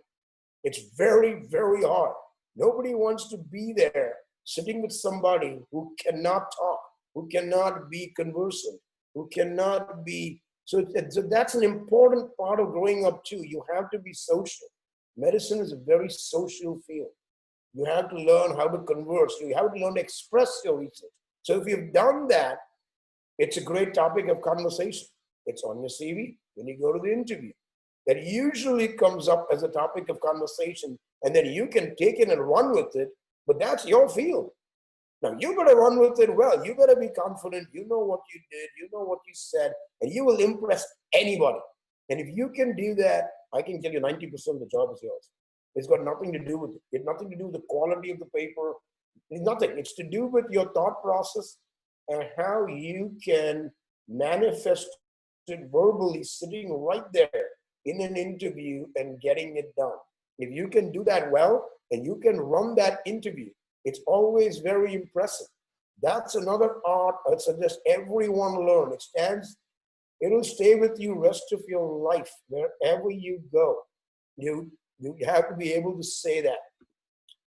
Speaker 5: It's very, very hard. Nobody wants to be there sitting with somebody who cannot talk, who cannot be conversant, who cannot be. So that's an important part of growing up too. You have to be social. Medicine is a very social field. You have to learn how to converse. You have to learn to express your research. So if you've done that, it's a great topic of conversation. It's on your CV when you go to the interview. That usually comes up as a topic of conversation, and then you can take it and run with it, but that's your field. Now, you got to run with it well. You got to be confident. You know what you did. You know what you said, and you will impress anybody. And if you can do that, I can tell you 90% of the job is yours. It's got nothing to do with it. It's nothing to do with the quality of the paper. It's nothing. It's to do with your thought process and how you can manifest it verbally sitting right there in an interview and getting it done. If you can do that well and you can run that interview, it's always very impressive. That's another art I suggest everyone learn. It'll stay with you rest of your life, wherever you go. You have to be able to say that.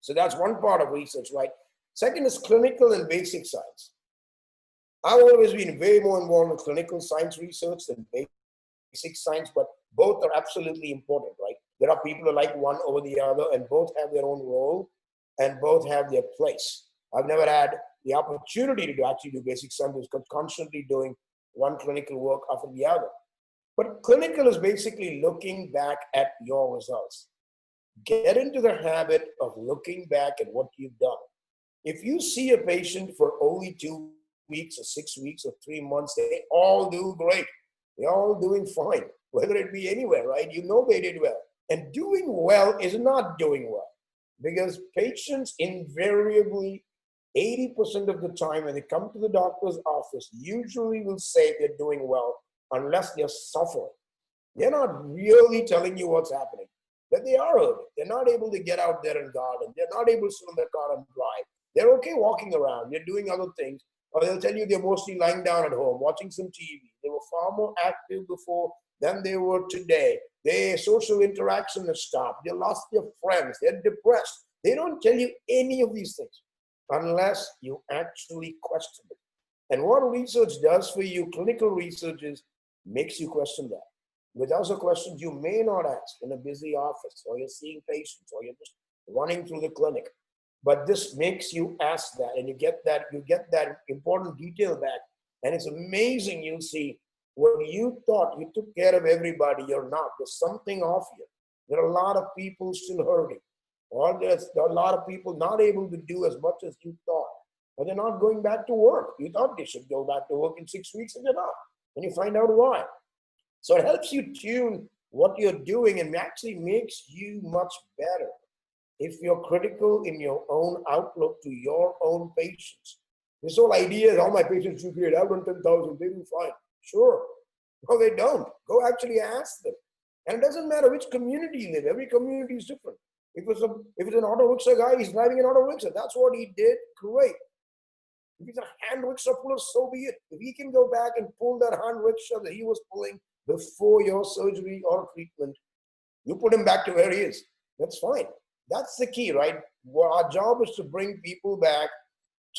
Speaker 5: So that's one part of research, right? Second is clinical and basic science. I've always been way more involved in clinical science research than basic science, but both are absolutely important, right? There are people who like one over the other, and both have their own role, and both have their place. I've never had the opportunity to actually do basic science because constantly doing one clinical work after the other. But clinical is basically looking back at your results. Get into the habit of looking back at what you've done. If you see a patient for only 2 weeks or 6 weeks or 3 months, they all do great. They're all doing fine, whether it be anywhere, right? You know they did well. And doing well is not doing well, because patients invariably, 80% of the time when they come to the doctor's office, usually will say they're doing well unless they're suffering. They're not really telling you what's happening, that they are hurting. They're not able to get out there and garden. They're not able to sit in their car and drive. They're okay walking around. They're doing other things. Or they'll tell you they're mostly lying down at home, watching some TV. They were far more active before than they were today. Their social interaction has stopped. They lost their friends. They're depressed. They don't tell you any of these things unless you actually question it. And what research does for you, clinical research, is makes you question that. Without a question you may not ask in a busy office, or you're seeing patients, or you're just running through the clinic. But this makes you ask that, and you get that important detail back. And it's amazing. You'll see when you thought you took care of everybody, you're not. There's something off you. There are a lot of people still hurting, or there's a lot of people not able to do as much as you thought, but they're not going back to work. You thought they should go back to work in 6 weeks, and they're not. And you find out why. So it helps you tune what you're doing and actually makes you much better if you're critical in your own outlook to your own patients. This whole idea is all my patients do great. I've done 10,000, they do fine. Sure. No, they don't. Go actually ask them. And it doesn't matter which community you live. Every community is different. If it's an auto rickshaw guy, he's driving an auto rickshaw. That's what he did. Great. If he's a hand rickshaw puller, so be it. If he can go back and pull that hand rickshaw that he was pulling before your surgery or treatment, you put him back to where he is. That's fine. That's the key, right? Well, our job is to bring people back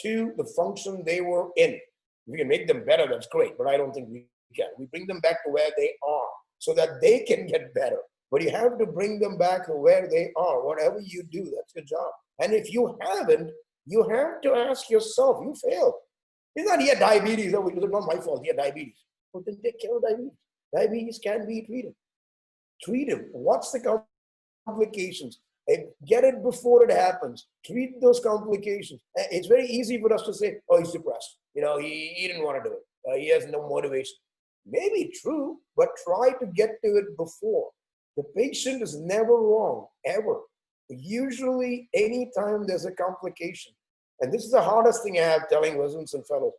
Speaker 5: to the function they were in. If we can make them better, that's great, but I don't think we can. We bring them back to where they are so that they can get better. But you have to bring them back to where they are. Whatever you do, that's your job. And if you haven't, you have to ask yourself, you failed. It's not he had diabetes. Oh, it was not my fault. He had diabetes. Well, then take care of diabetes. Diabetes can be treated. Treat him. What's the complications? Get it before it happens. Treat those complications. It's very easy for us to say, oh, he's depressed. You know, he didn't want to do it. He has no motivation. Maybe true, but try to get to it before. The patient is never wrong, ever. Usually, anytime there's a complication, and this is the hardest thing I have telling residents and fellows,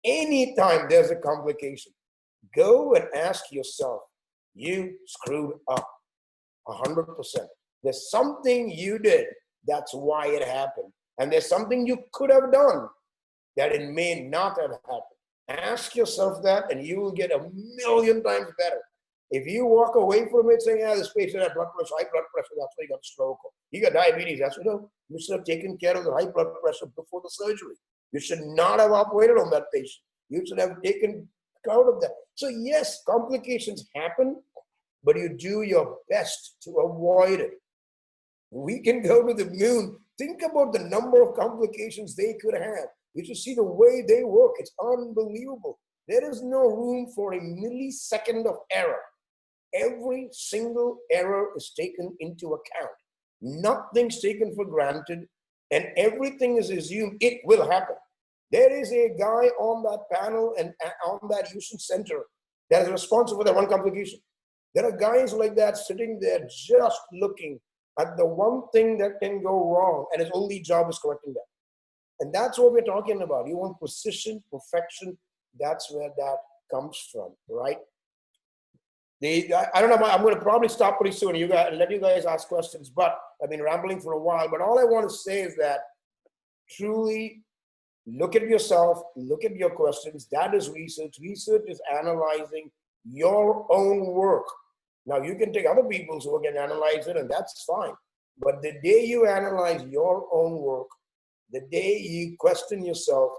Speaker 5: anytime there's a complication, go and ask yourself, you screwed up 100%. There's something you did, that's why it happened. And there's something you could have done that it may not have happened. Ask yourself that and you will get 1,000,000 times better. If you walk away from it saying, this patient had blood pressure, high blood pressure, that's why he got a stroke. He got diabetes, that's what you should have taken care of the high blood pressure before the surgery. You should not have operated on that patient. You should have taken care of that. So yes, complications happen, but you do your best to avoid it. We can go to the moon. Think about the number of complications they could have. You should see the way they work. It's unbelievable. There is no room for a millisecond of error. Every single error is taken into account. Nothing's taken for granted, and everything is assumed it will happen. There is a guy on that panel and on that Houston Center that is responsible for that one complication. There are guys like that sitting there just looking at the one thing that can go wrong, and his only job is correcting that. And that's what we're talking about. You want precision, perfection. That's where that comes from, right? I don't know. I'm going to probably stop pretty soon. You guys, let you guys ask questions, but I've been rambling for a while. But all I want to say is that truly look at yourself, look at your questions. That is research. Research is analyzing your own work. Now, you can take other people's work and analyze it, and that's fine. But the day you analyze your own work, the day you question yourself,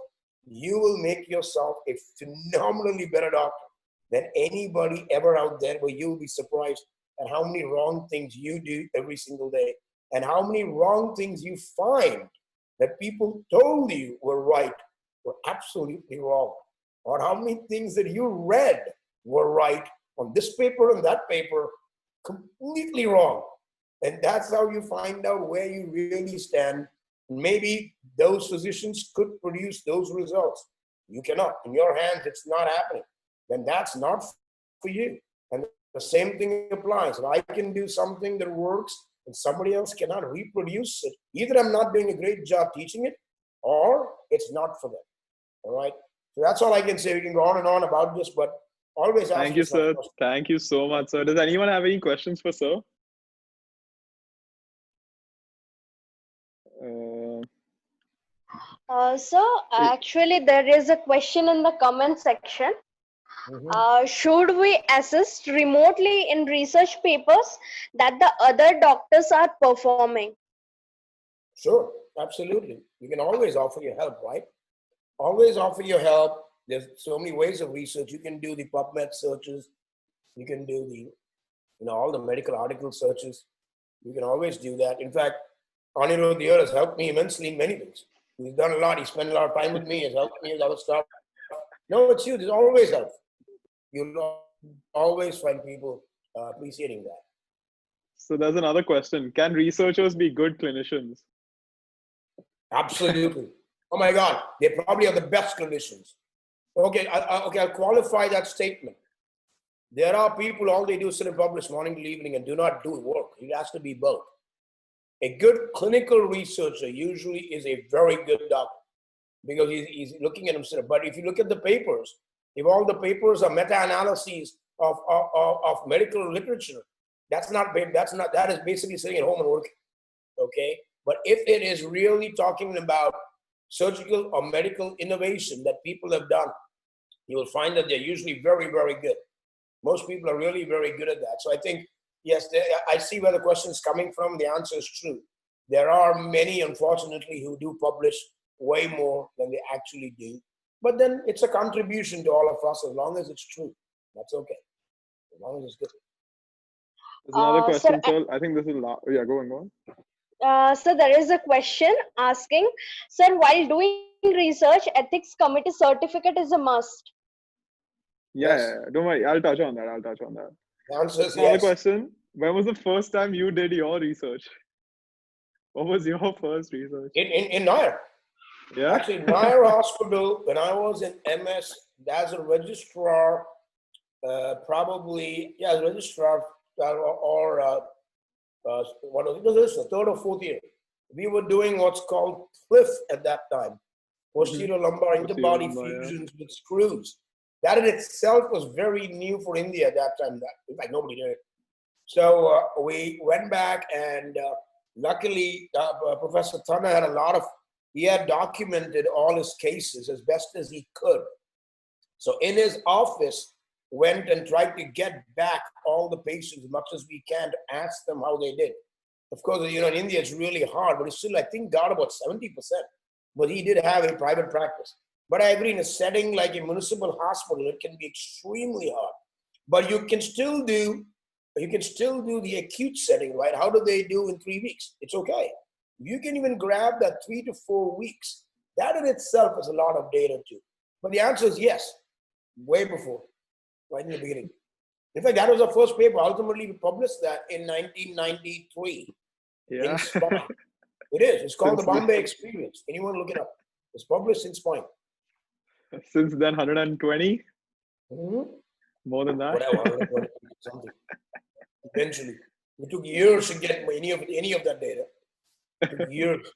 Speaker 5: you will make yourself a phenomenally better doctor than anybody ever out there, where you'll be surprised at how many wrong things you do every single day and how many wrong things you find that people told you were right were absolutely wrong, or how many things that you read were right on this paper and that paper, completely wrong. And that's how you find out where you really stand. Maybe those physicians could produce those results. You cannot. In your hands, it's not happening. Then that's not for you. And the same thing applies. If I can do something that works and somebody else cannot reproduce it, either I'm not doing a great job teaching it, or it's not for them. All right? So that's all I can say. We can go on and on about this, but always ask.
Speaker 4: Thank you, sir. Thank you so much, sir. Does anyone have any questions for sir?
Speaker 1: So actually there is a question in the comment section. Should we assist remotely in research papers that the other doctors are performing?
Speaker 5: Sure, absolutely. You can always offer your help, right? Always offer your help. There's so many ways of research. You can do the PubMed searches. You can do the, all the medical article searches. You can always do that. In fact, Aniruddh here has helped me immensely in many things. He's done a lot. He spent a lot of time with me. He's helped me with other stuff. No, it's you. There's always help. You'll always find people appreciating that.
Speaker 4: So there's another question. Can researchers be good clinicians?
Speaker 5: Absolutely. Oh my God, they probably are the best clinicians. Okay, I'll qualify that statement. There are people, all they do is sit and publish morning to evening and do not do work. It has to be both. A good clinical researcher usually is a very good doctor because he's looking at himself. But if you look at the papers, if all the papers are meta-analyses of medical literature, that is basically sitting at home and working. Okay, but if it is really talking about surgical or medical innovation that people have done, you will find that they're usually very, very good. Most people are really very good at that. So I think, yes, I see where the question is coming from. The answer is true. There are many, unfortunately, who do publish way more than they actually do. But then it's a contribution to all of us as long as it's true. That's okay. As long as it's good.
Speaker 4: There's another question,
Speaker 1: Sir,
Speaker 4: sir. I think this is yeah, go on.
Speaker 1: So there is a question asking, sir, while doing research, ethics committee certificate is a must.
Speaker 4: Yeah, don't worry. I'll touch on that.
Speaker 5: The answer is
Speaker 4: Another
Speaker 5: yes.
Speaker 4: question. When was the first time you did your research? What was your first research?
Speaker 5: In Nair.
Speaker 4: Yeah.
Speaker 5: Actually, Nair Hospital, when I was in MS, as a registrar, probably, yeah, as a registrar or what was this, the third or fourth year. We were doing what's called PLIF at that time, posterior lumbar interbody fusions with screws. That in itself was very new for India at that time. In fact, nobody did it. So we went back and luckily Professor Thanna had he had documented all his cases as best as he could. So in his office, went and tried to get back all the patients as much as we can to ask them how they did. Of course, in India, it's really hard, but it's still, I think, got about 70%. But he did have a private practice. But I agree, in a setting like a municipal hospital, it can be extremely hard. But you can still do the acute setting, right? How do they do in 3 weeks? It's okay. You can even grab that 3 to 4 weeks. That in itself is a lot of data too. But the answer is yes, way before, right in the beginning. In fact, that was our first paper. Ultimately, we published that in 1993 in Spine. It is. It's called the Bombay Experience. Anyone look it up. It's published in Spine.
Speaker 4: Since then, 120?
Speaker 5: Mm-hmm.
Speaker 4: More than that?
Speaker 5: Whatever, 120 something. Eventually. It took years to get any of that data. It took years.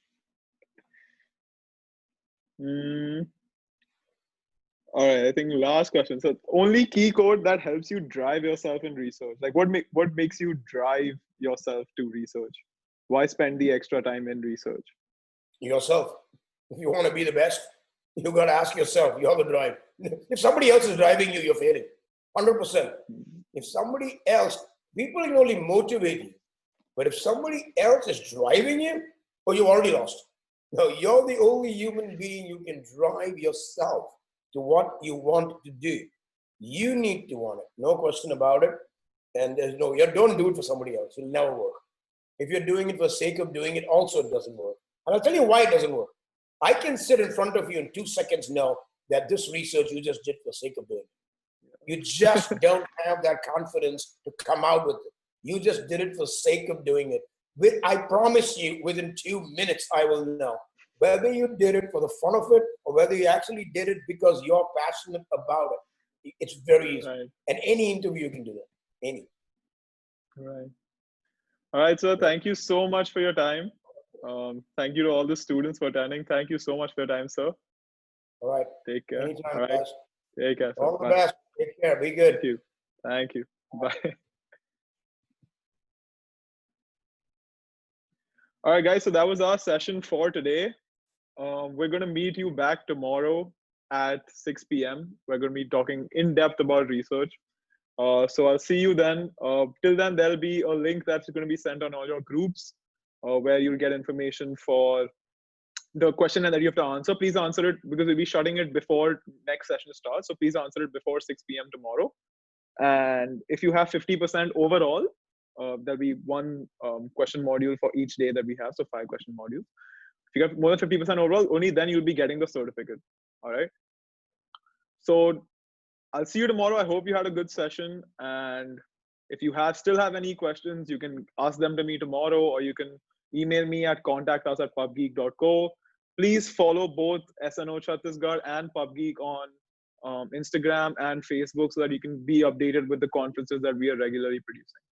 Speaker 4: All right, I think last question. So only key code that helps you drive yourself in research. Like what makes you drive yourself to research? Why spend the extra time in research?
Speaker 5: Yourself. If you want to be the best, you got to ask yourself. You have to drive. If somebody else is driving you, you're failing. 100%. If somebody else, people can only motivate you. But if somebody else is driving you, oh, you already lost. No, you're the only human being you can drive yourself to what you want to do. You need to want it, no question about it. And don't do it for somebody else. It'll never work. If you're doing it for the sake of doing it, also it doesn't work. And I'll tell you why it doesn't work. I can sit in front of you in 2 seconds know that this research you just did for the sake of doing it. You just don't have that confidence to come out with it. You just did it for the sake of doing it. I promise you, within 2 minutes, I will know whether you did it for the fun of it or whether you actually did it because you're passionate about it. It's very easy. Right. And any interview you can do that. Any.
Speaker 4: Right. All right, sir. Thank you so much for your time. Thank you to all the students for attending. Thank you so much for your time, sir.
Speaker 5: All right.
Speaker 4: Take care.
Speaker 5: Anytime,
Speaker 4: all right.
Speaker 5: guys.
Speaker 4: Take care, sir.
Speaker 5: All the
Speaker 4: Bye.
Speaker 5: best. Take care. Be good.
Speaker 4: Thank you. Thank you. Bye. All right, guys. So that was our session for today. We're going to meet you back tomorrow at 6 p.m. We're going to be talking in depth about research. So I'll see you then. Till then, there'll be a link that's going to be sent on all your groups. where you'll get information for the question that you have to answer. Please answer it because we'll be shutting it before next session starts. So please answer it before 6 p.m. tomorrow. And if you have 50% overall, there'll be one question module for each day that we have. So 5 question modules. If you have more than 50% overall, only then you'll be getting the certificate. All right. So I'll see you tomorrow. I hope you had a good session. And if you still have any questions, you can ask them to me tomorrow, or you can email me at contactus@pubgeek.co. Please follow both SNO Chhattisgarh and PubGeek on Instagram and Facebook so that you can be updated with the conferences that we are regularly producing.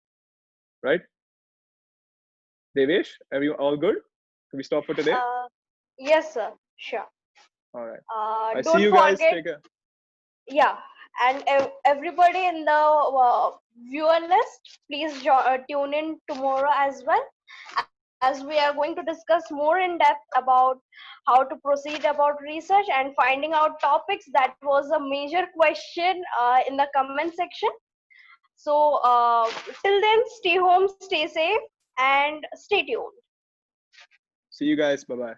Speaker 4: Right? Devesh, are you all good? Can we stop for today?
Speaker 1: Yes, sir. Sure.
Speaker 4: All right. I
Speaker 1: Don't
Speaker 4: see you guys.
Speaker 1: forget,
Speaker 4: Take care.
Speaker 1: yeah, and everybody in the viewer list, please tune in tomorrow as well, as we are going to discuss more in depth about how to proceed about research and finding out topics. That was a major question in the comment section. So till then, stay home, stay safe, and stay tuned.
Speaker 4: See you guys. Bye-bye.